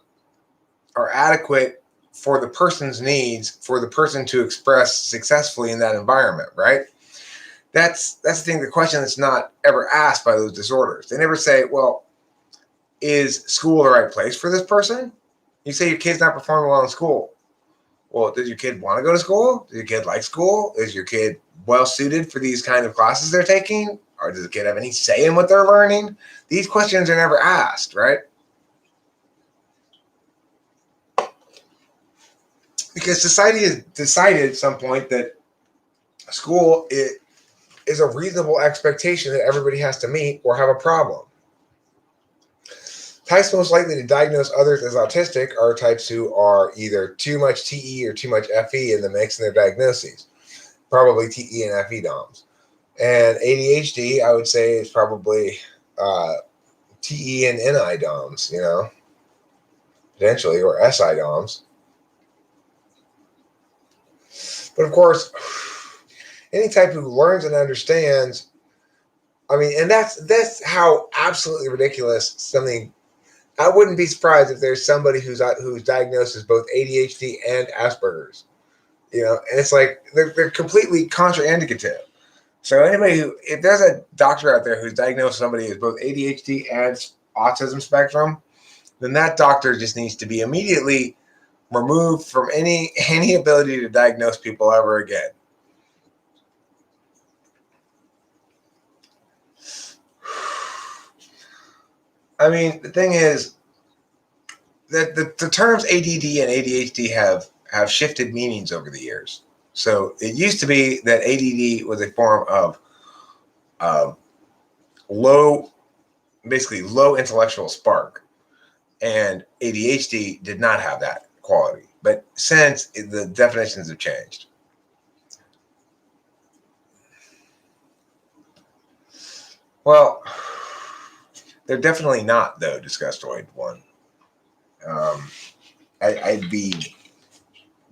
adequate for the person's needs, for the person to express successfully in that environment, right? That's the thing, the question that's not ever asked by those disorders. They never say, well, is school the right place for this person? You say your kid's not performing well in school. Well, does your kid want to go to school? Does your kid like school? Is your kid well suited for these kind of classes they're taking? Or does the kid have any say in what they're learning? These questions are never asked, right? Because society has decided at some point that school is a reasonable expectation that everybody has to meet or have a problem. Types most likely to diagnose others as autistic are types who are either too much TE or too much FE in the mix in their diagnoses. Probably TE and FE DOMs. And ADHD, I would say, is probably TE and NI DOMs, potentially, or SI DOMs. But of course, any type who learns and understands, and that's how absolutely ridiculous something. I wouldn't be surprised if there's somebody who's diagnosed as both ADHD and Asperger's, and it's like they're completely contraindicative. So if there's a doctor out there who's diagnosed somebody as both ADHD and autism spectrum, then that doctor just needs to be immediately removed from any ability to diagnose people ever again. The thing is that the terms ADD and ADHD have shifted meanings over the years. So it used to be that ADD was a form of low intellectual spark, and ADHD did not have that quality. But since the definitions have changed. Well, they're definitely not, though, disgustoid one. I'd be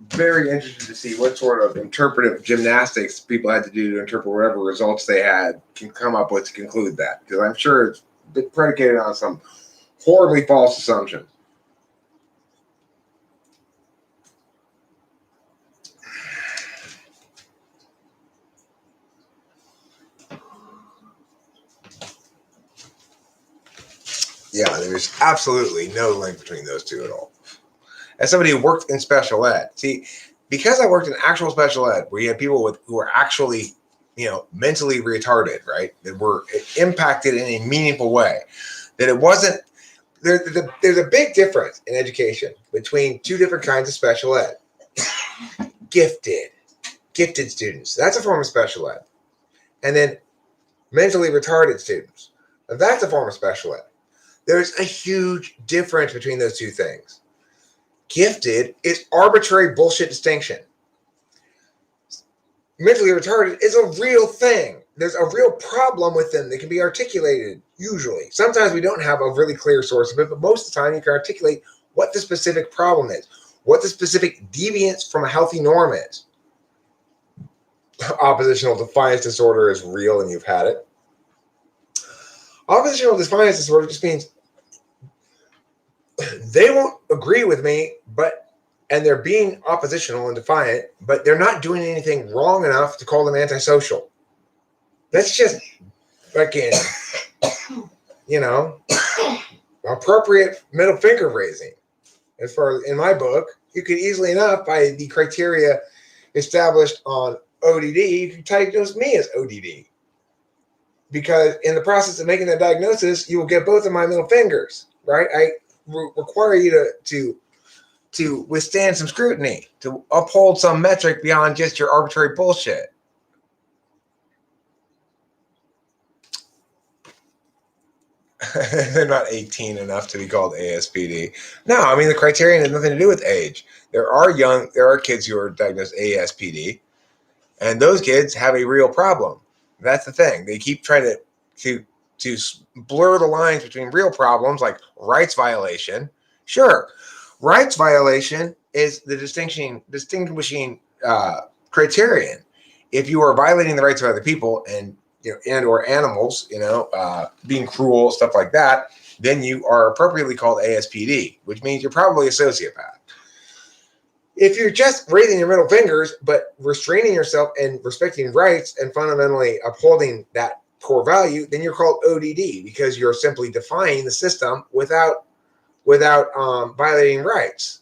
very interested to see what sort of interpretive gymnastics people had to do to interpret whatever results they had can come up with to conclude that, because I'm sure it's predicated on some horribly false assumption. Yeah, there's absolutely no link between those two at all. As somebody who worked in special ed, because I worked in actual special ed, where you had people who were actually, mentally retarded, right? That were impacted in a meaningful way. That it wasn't. There's a big difference in education between two different kinds of special ed. Gifted students. That's a form of special ed. And then mentally retarded students. Now that's a form of special ed. There's a huge difference between those two things. Gifted is arbitrary bullshit distinction. Mentally retarded is a real thing. There's a real problem with them that can be articulated, usually. Sometimes we don't have a really clear source of it, but most of the time you can articulate what the specific problem is, what the specific deviance from a healthy norm is. oppositional defiance disorder is real and you've had it. Oppositional defiance disorder just means they won't agree with me, and they're being oppositional and defiant, but they're not doing anything wrong enough to call them antisocial. That's just fucking, appropriate middle finger raising. As far as in my book, you could easily enough, by the criteria established on ODD, you could diagnose me as ODD. Because in the process of making that diagnosis, you will get both of my middle fingers, right? I require you to withstand some scrutiny, to uphold some metric beyond just your arbitrary bullshit. They're not 18 enough to be called ASPD. No, I mean, the criterion has nothing to do with age. There are kids who are diagnosed ASPD, and those kids have a real problem. That's the thing. They keep trying to blur the lines between real problems like rights violation. Sure, rights violation is the distinguishing criterion. If you are violating the rights of other people and or animals, being cruel, stuff like that, then you are appropriately called ASPD, which means you're probably a sociopath. If you're just raising your middle fingers, but restraining yourself and respecting rights and fundamentally upholding that core value, then you're called ODD because you're simply defying the system without violating rights.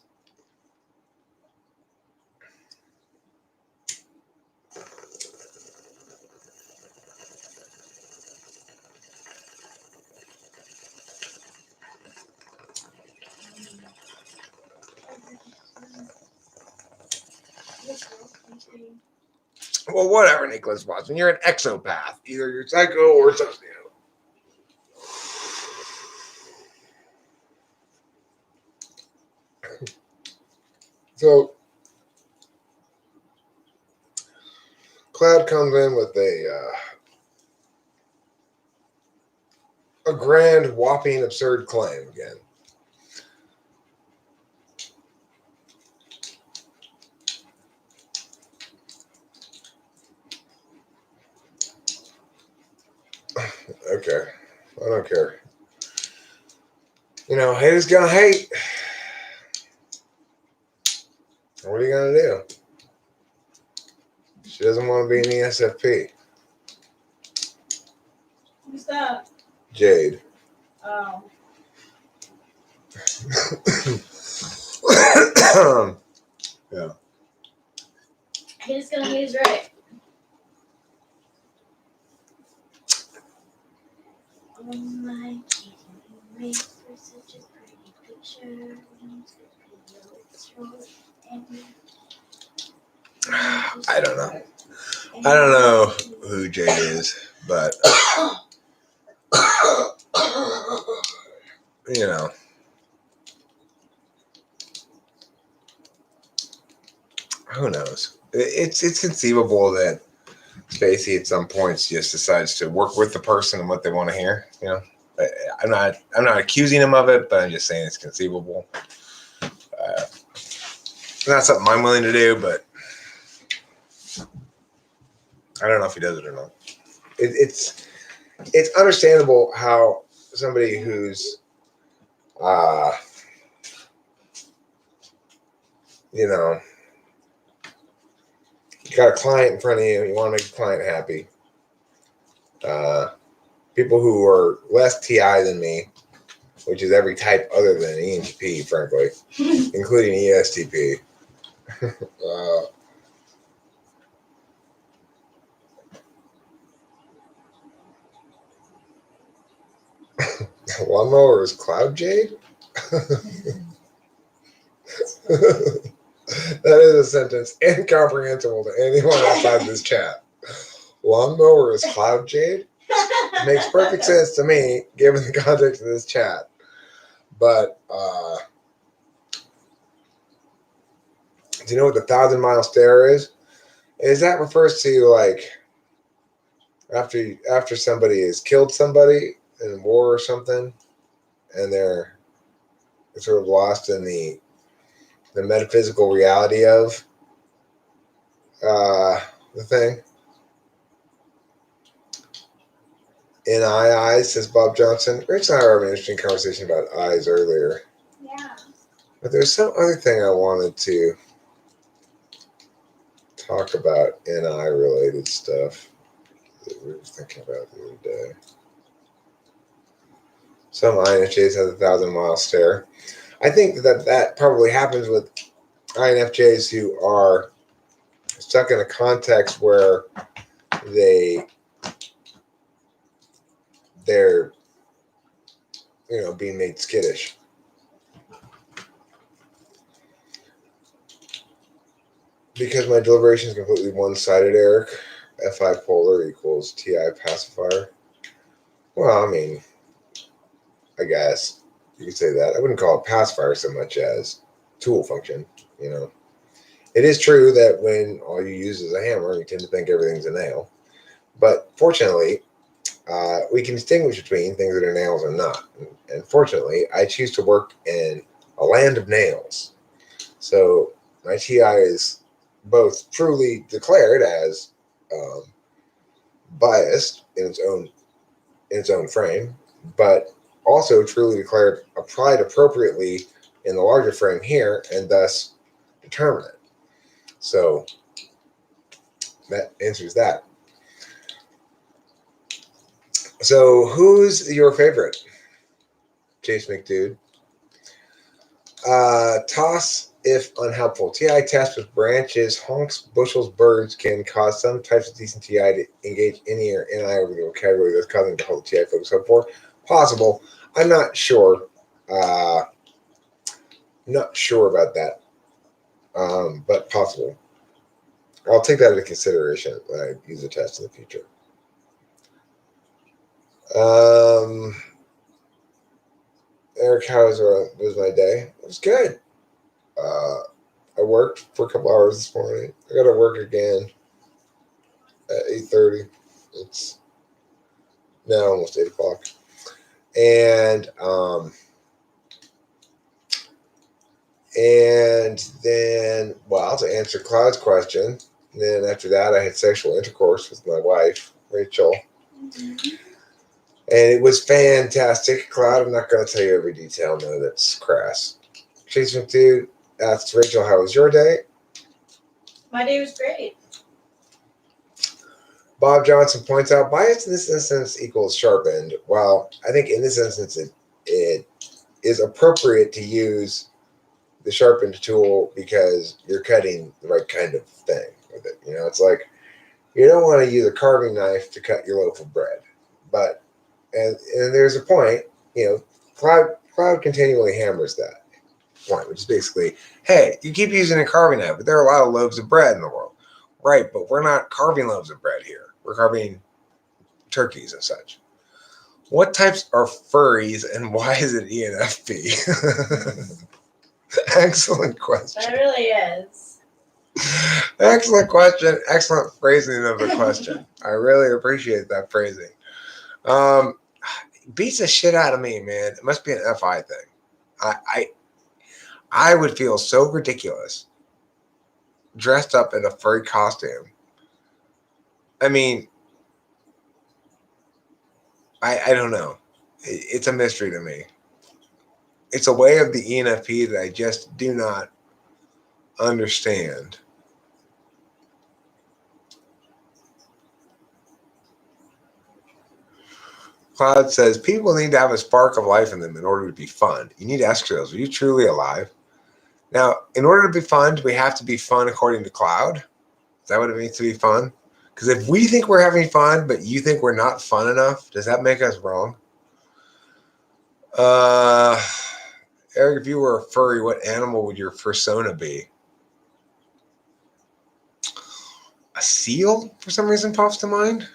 Well, whatever, Nicholas Watson. You're an exopath. Either you're psycho or socio. So, Cloud comes in with a grand, whopping, absurd claim again. Okay, I don't care. Haters gonna hate. What are you gonna do? She doesn't want to be in the SFP. Who's that? Jade. Oh. Yeah. He's gonna be right. Oh my, you make for such a pretty picture. I don't know. I don't know who Jade is, but who knows? It's conceivable that Spacey at some points just decides to work with the person and what they want to hear. I'm not accusing him of it, but I'm just saying it's conceivable. Not something I'm willing to do, but I don't know if he does it or not. It's understandable how somebody who's you got a client in front of you, you want to make the client happy. People who are less TI than me, which is every type other than Infp, frankly, including ESTP. Lawnmower is Cloud Jade? That is a sentence incomprehensible to anyone outside this chat. Lawnmower is Cloud Jade? It makes perfect sense to me, given the context of this chat. But, do you know what the 1,000-mile stare is? That refers to, like, after somebody has killed somebody in war or something, and they're sort of lost in the metaphysical reality of the thing. eyes, says Bob Johnson. Rachel and I were having an interesting conversation about eyes earlier. Yeah. But there's some other thing I wanted to talk about NI related stuff that we were thinking about the other day. Some INFJs have the 1,000-mile stare. I think that probably happens with INFJs who are stuck in a context where they're being made skittish. Because my deliberation is completely one-sided, Eric. Fi polar equals Ti pacifier. Well, I mean, I guess you could say that. I wouldn't call it pacifier so much as tool function, It is true that when all you use is a hammer, you tend to think everything's a nail. But fortunately, we can distinguish between things that are nails and not. And fortunately, I choose to work in a land of nails. So my TI is both truly declared as biased in its own frame, but also truly declared applied appropriately in the larger frame here, and thus determinate. So that answers that. So who's your favorite? Chase McDude. Toss if unhelpful. TI test with branches, honks, bushels, birds can cause some types of decent TI to engage any or NI over the vocabulary that's causing the whole TI focus up for. Possible. I'm not sure. Not sure about that. But possible. I'll take that into consideration when I use the test in the future. Eric, how was my day? It was good. I worked for a couple hours this morning. I got to work again at 8:30. It's now almost 8 o'clock. And then, to answer Cloud's question, then after that, I had sexual intercourse with my wife, Rachel. Mm-hmm. And it was fantastic. Cloud, I'm not going to tell you every detail. No, that's crass. Chase McDude asks Rachel, how was your day? My day was great. Bob Johnson points out bias in this instance equals sharpened. While I think in this instance it is appropriate to use the sharpened tool because you're cutting the right kind of thing with it. It's like you don't want to use a carving knife to cut your loaf of bread. But and there's a point, Cloud continually hammers that point, which is basically, hey, you keep using a carving knife, but there are a lot of loaves of bread in the world. Right, but we're not carving loaves of bread here. We're carving turkeys and such. What types are furries and why is it ENFP? Excellent question. That really is. Excellent question. Excellent phrasing of the question. I really appreciate that phrasing. Beats the shit out of me, man. It must be an FI thing. I would feel so ridiculous dressed up in a furry costume. I mean, I don't know. It's a mystery to me. It's a way of the ENFP that I just do not understand. Cloud says, people need to have a spark of life in them in order to be fun. You need to ask yourselves, are you truly alive? Now, in order to be fun, do we have to be fun according to Cloud? Is that what it means to be fun? Because if we think we're having fun, but you think we're not fun enough, does that make us wrong? Eric, if you were a furry, what animal would your persona be? A seal, for some reason, pops to mind.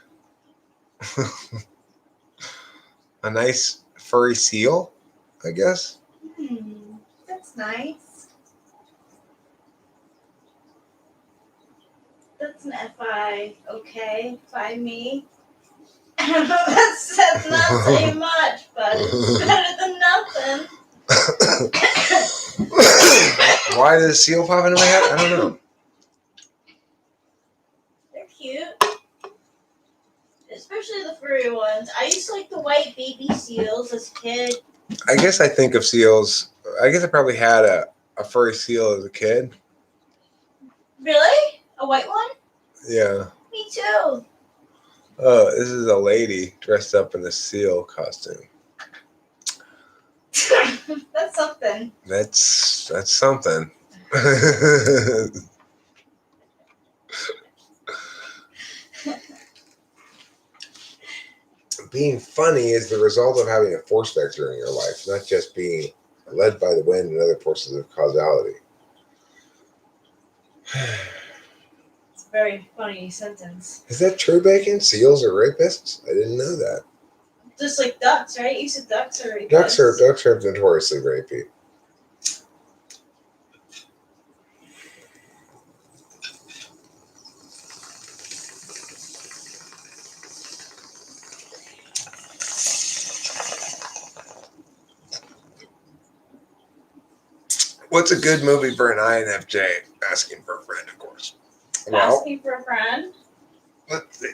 A nice furry seal, I guess. That's nice. That's an FI, okay, by me. That's not saying much, but it's better than nothing. Why does seal pop into my head? I don't know. They're especially the furry ones. I used to like the white baby seals as a kid. I guess I think of seals. I guess I probably had a furry seal as a kid. Really? A white one? Yeah. Me too. Oh, this is a lady dressed up in a seal costume. That's something. That's something. Being funny is the result of having a force vector in your life, not just being led by the wind and other forces of causality. It's a very funny sentence. Is that true, Bacon? Seals are rapists? I didn't know that. Just like ducks, right? You said ducks are rapists. Ducks are notoriously rapey. What's a good movie for an INFJ? Asking for a friend, of course. Well, Asking for a friend let's see.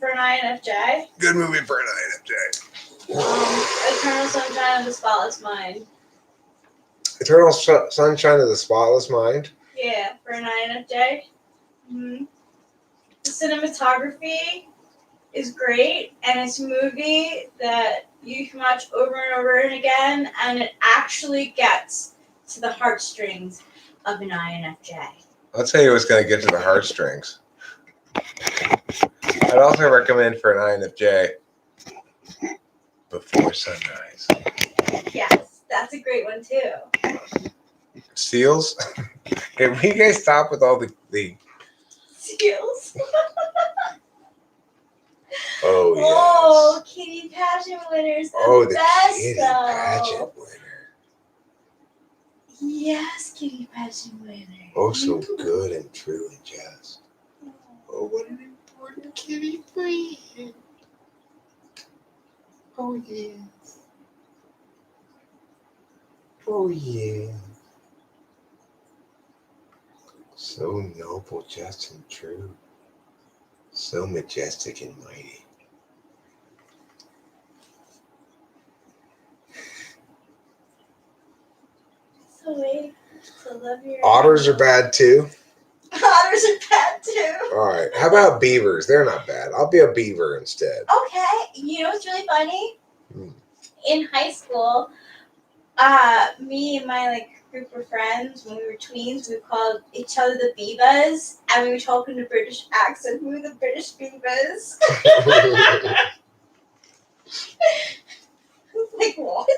for an INFJ. Good movie for an INFJ. Eternal Sunshine of the Spotless Mind. Eternal Sunshine of the Spotless Mind. Yeah, for an INFJ. Mm-hmm. The cinematography is great, and it's a movie that you can watch over and over and again, and it actually gets to the heartstrings of an INFJ. I'll tell you what's going to get to the heartstrings. I'd also recommend for an INFJ Before Sunrise. Yes, that's a great one too. Seals? Can we guys stop with all the Seals. Oh, yes. Oh, kitty pageant winners. The best, kitty though. pageant winner. Yes, kitty pageant winner. Oh, so good and true and just. Oh, what an important kitty friend. Oh, yes. Oh, yeah. So noble, just and true. So majestic and mighty. So wait, so love your Otters are bad too. Otters are bad too. All right. How about beavers? They're not bad. I'll be a beaver instead. Okay, you know what's really funny? Hmm. In high school, me and my group of friends, when we were tweens, we called each other the Beavas, and we were talking in a British accent. We were the British Beavas. Like what?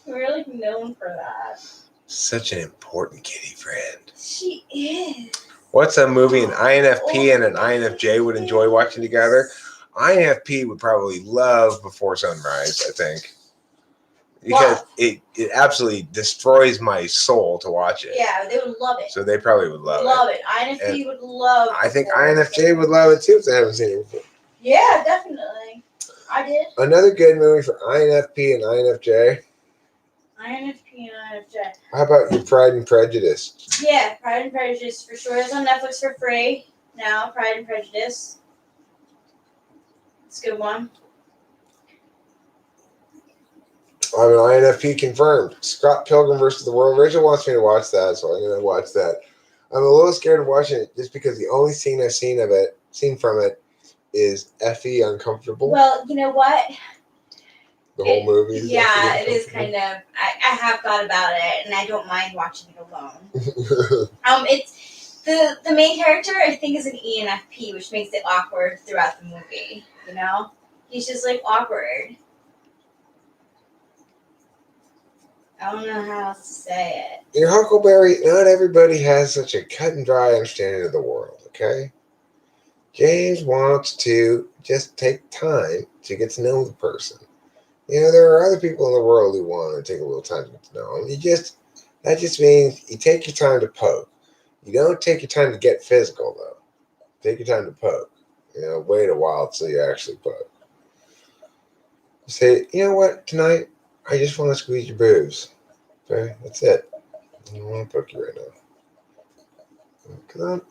We were known for that. Such an important kitty friend. She is. What's a movie an INFP and an INFJ would enjoy watching together? INFP would probably love Before Sunrise, I think. Because it absolutely destroys my soul to watch it. Yeah, they would love it. So they probably would love it. INFP would love it. I think INFJ would love it too if they haven't seen it before. Yeah, definitely. I did. Another good movie for INFP and INFJ. INFP and INFJ. How about your Pride and Prejudice? Yeah, Pride and Prejudice for sure. It's on Netflix for free now. Pride and Prejudice. It's a good one. I'm an INFP confirmed. Scott Pilgrim versus the World. Rachel wants me to watch that, so I'm going to watch that. I'm a little scared of watching it just because the only scene I've seen from it is Effie uncomfortable. Well, you know what? The whole movie is yeah, it is kind of. I have thought about it, and I don't mind watching it alone. It's the main character. I think is an ENFP, which makes it awkward throughout the movie. You know, he's just awkward. I don't know how else to say it. Your Huckleberry, not everybody has such a cut and dry understanding of the world, okay? James wants to just take time to get to know the person. There are other people in the world who want to take a little time to get to know them. That just means you take your time to poke. You don't take your time to get physical, though. Take your time to poke. Wait a while until you actually poke. Say, you know what, tonight, I just want to squeeze your boobs. Okay, that's it. I don't want to poke you right now. Because I'm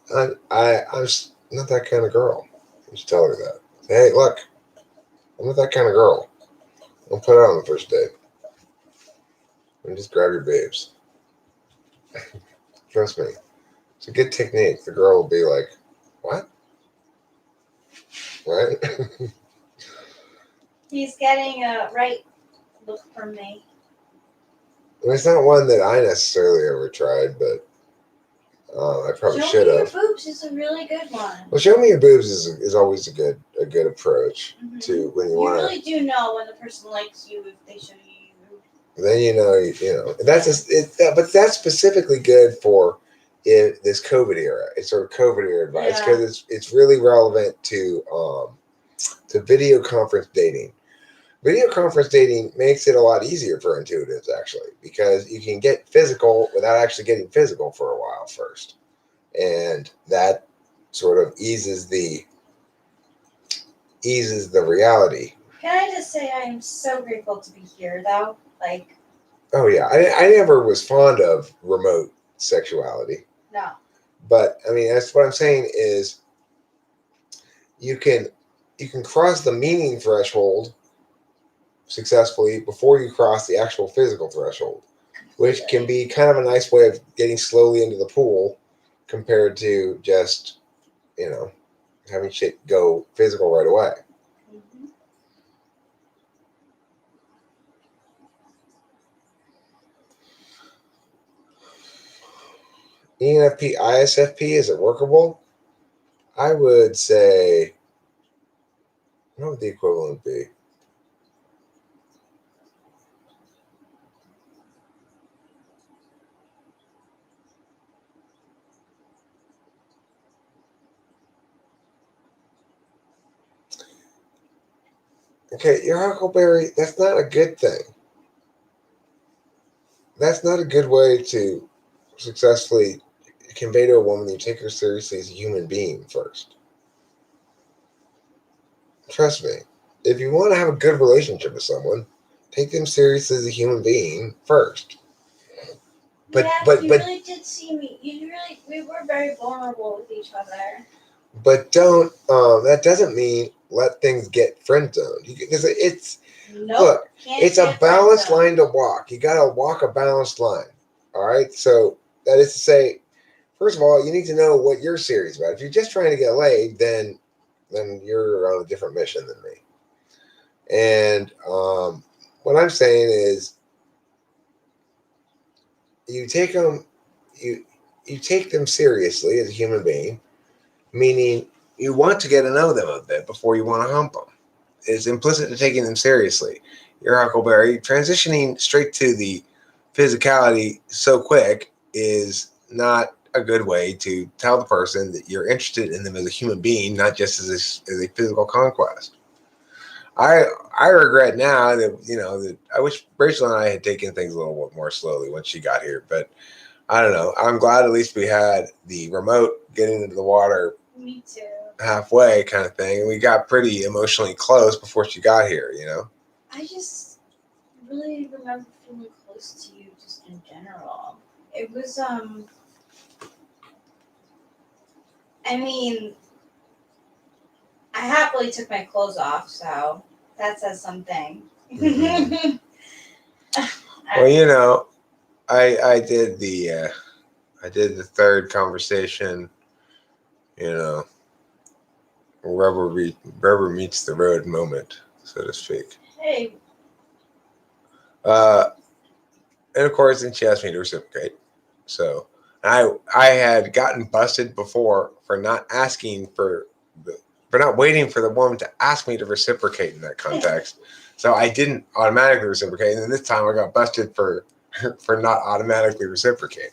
not that kind of girl. Just tell her that. Hey, look, I'm not that kind of girl. Don't put it on the first date. And just grab your babes. Trust me. It's a good technique. The girl will be like, what? Right? He's getting a right look from me. And it's not one that I necessarily ever tried, but I probably should have. Show me your boobs is a really good one. Well, show me your boobs is always a good approach to when you want to. You really do know when the person likes you if they show you your boobs. Then you know that's but that's specifically good for this COVID era. It's sort of COVID era advice because it's really relevant to video conference dating. Video conference dating makes it a lot easier for intuitives, actually, because you can get physical without actually getting physical for a while first. And that sort of eases the reality. Can I just say I am so grateful to be here, though? Like, oh, yeah. I never was fond of remote sexuality. No. But, I mean, that's what I'm saying is you can cross the meaning threshold successfully before you cross the actual physical threshold, which can be kind of a nice way of getting slowly into the pool compared to just, having shit go physical right away. ENFP, ISFP, is it workable? I would say, what would the equivalent be? Okay, your huckleberry, that's not a good thing. That's not a good way to successfully convey to a woman that you take her seriously as a human being first. Trust me, if you want to have a good relationship with someone, take them seriously as a human being first. But really did see me. We were very vulnerable with each other. But don't. That doesn't mean let things get friend zoned. Look, it's a balanced line to walk. You got to walk a balanced line. All right. So that is to say, first of all, you need to know what you're serious about. If you're just trying to get laid, then you're on a different mission than me. And what I'm saying is, you take them seriously as a human being, meaning you want to get to know them a bit before you want to hump them. It's implicit to taking them seriously. Your huckleberry transitioning straight to the physicality so quick is not a good way to tell the person that you're interested in them as a human being, not just as a physical conquest. I regret now that I wish Rachel and I had taken things a little bit more slowly when she got here, but I don't know. I'm glad at least we had the remote getting into the water. Me too. Halfway kind of thing. We got pretty emotionally close before she got here, I just really remember feeling close to you just in general. It was, I mean, I happily took my clothes off, so that says something. Mm-hmm. Well, I did the third conversation, rubber meets the road moment, so to speak. Hey. And of course, then she asked me to reciprocate. So I had gotten busted before for not waiting for the woman to ask me to reciprocate in that context. So I didn't automatically reciprocate, and then this time I got busted for not automatically reciprocating.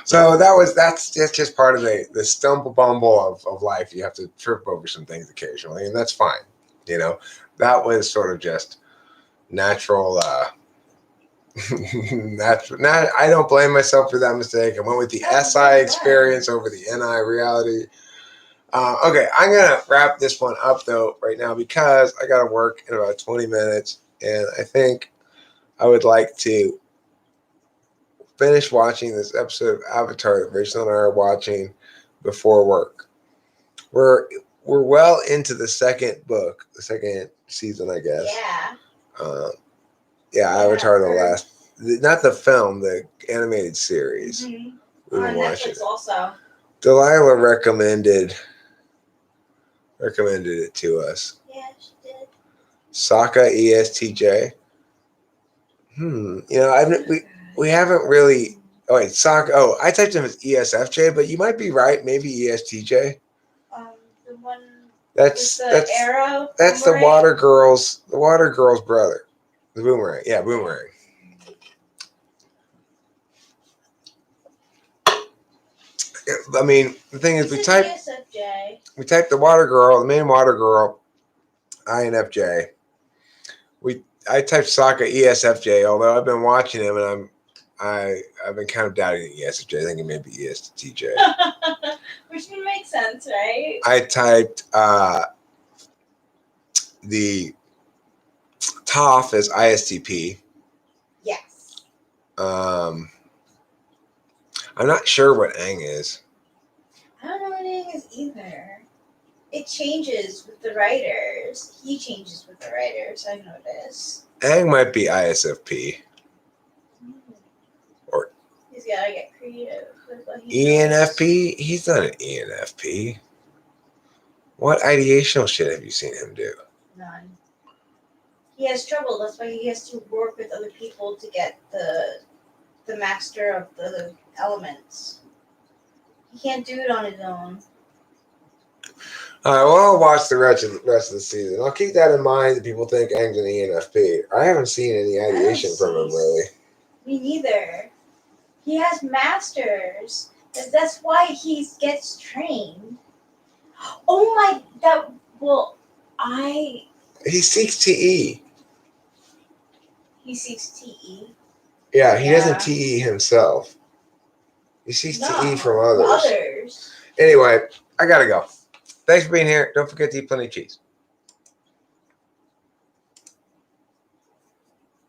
So that's just part of the stumble bumble of life. You have to trip over some things occasionally, and that's fine. That was sort of just natural. I don't blame myself for that mistake. I went with the SI experience over the NI reality. Okay, I'm gonna wrap this one up though right now because I gotta work in about 20 minutes, and I think I would like to finish watching this episode of Avatar that Rachel and I are watching before work. we're well into the second book, the second season, I guess. Yeah. Yeah, Avatar not the film, the animated series. Mm-hmm. We've On been watching Netflix also. Delilah recommended it to us. Yeah, she did. Sokka ESTJ. We haven't really. Oh wait, Sokka. Oh, I typed him as ESFJ, but you might be right. Maybe ESTJ. The one. That's arrow. That's the water girl's brother. The boomerang. Yeah, boomerang. I mean, the thing is, we typed the water girl, the main water girl, INFJ. I typed Sokka ESFJ, although I've been watching him and I've been kind of doubting the ESFJ. I think it may be ESTJ. Which would make sense, right? I typed the Toph as ISTP. Yes. I'm not sure what Aang is. I don't know what Aang is either. It changes with the writers. He changes with the writers, I notice. Aang might be ISFP. Or he's gotta get creative with what he ENFP? Does. He's not an ENFP. What ideational shit have you seen him do? None. He has trouble. That's why he has to work with other people to get the master of the elements. He can't do it on his own. All right, well, I'll watch the rest of the season. I'll keep that in mind that people think Aang's an ENFP. I haven't seen any ideation from him, really. Me neither. He has masters. That's why he gets trained. Oh my, He seeks TE. He seeks TE? Yeah, he doesn't TE himself. He seeks TE from others. Anyway, I gotta go. Thanks for being here. Don't forget to eat plenty of cheese.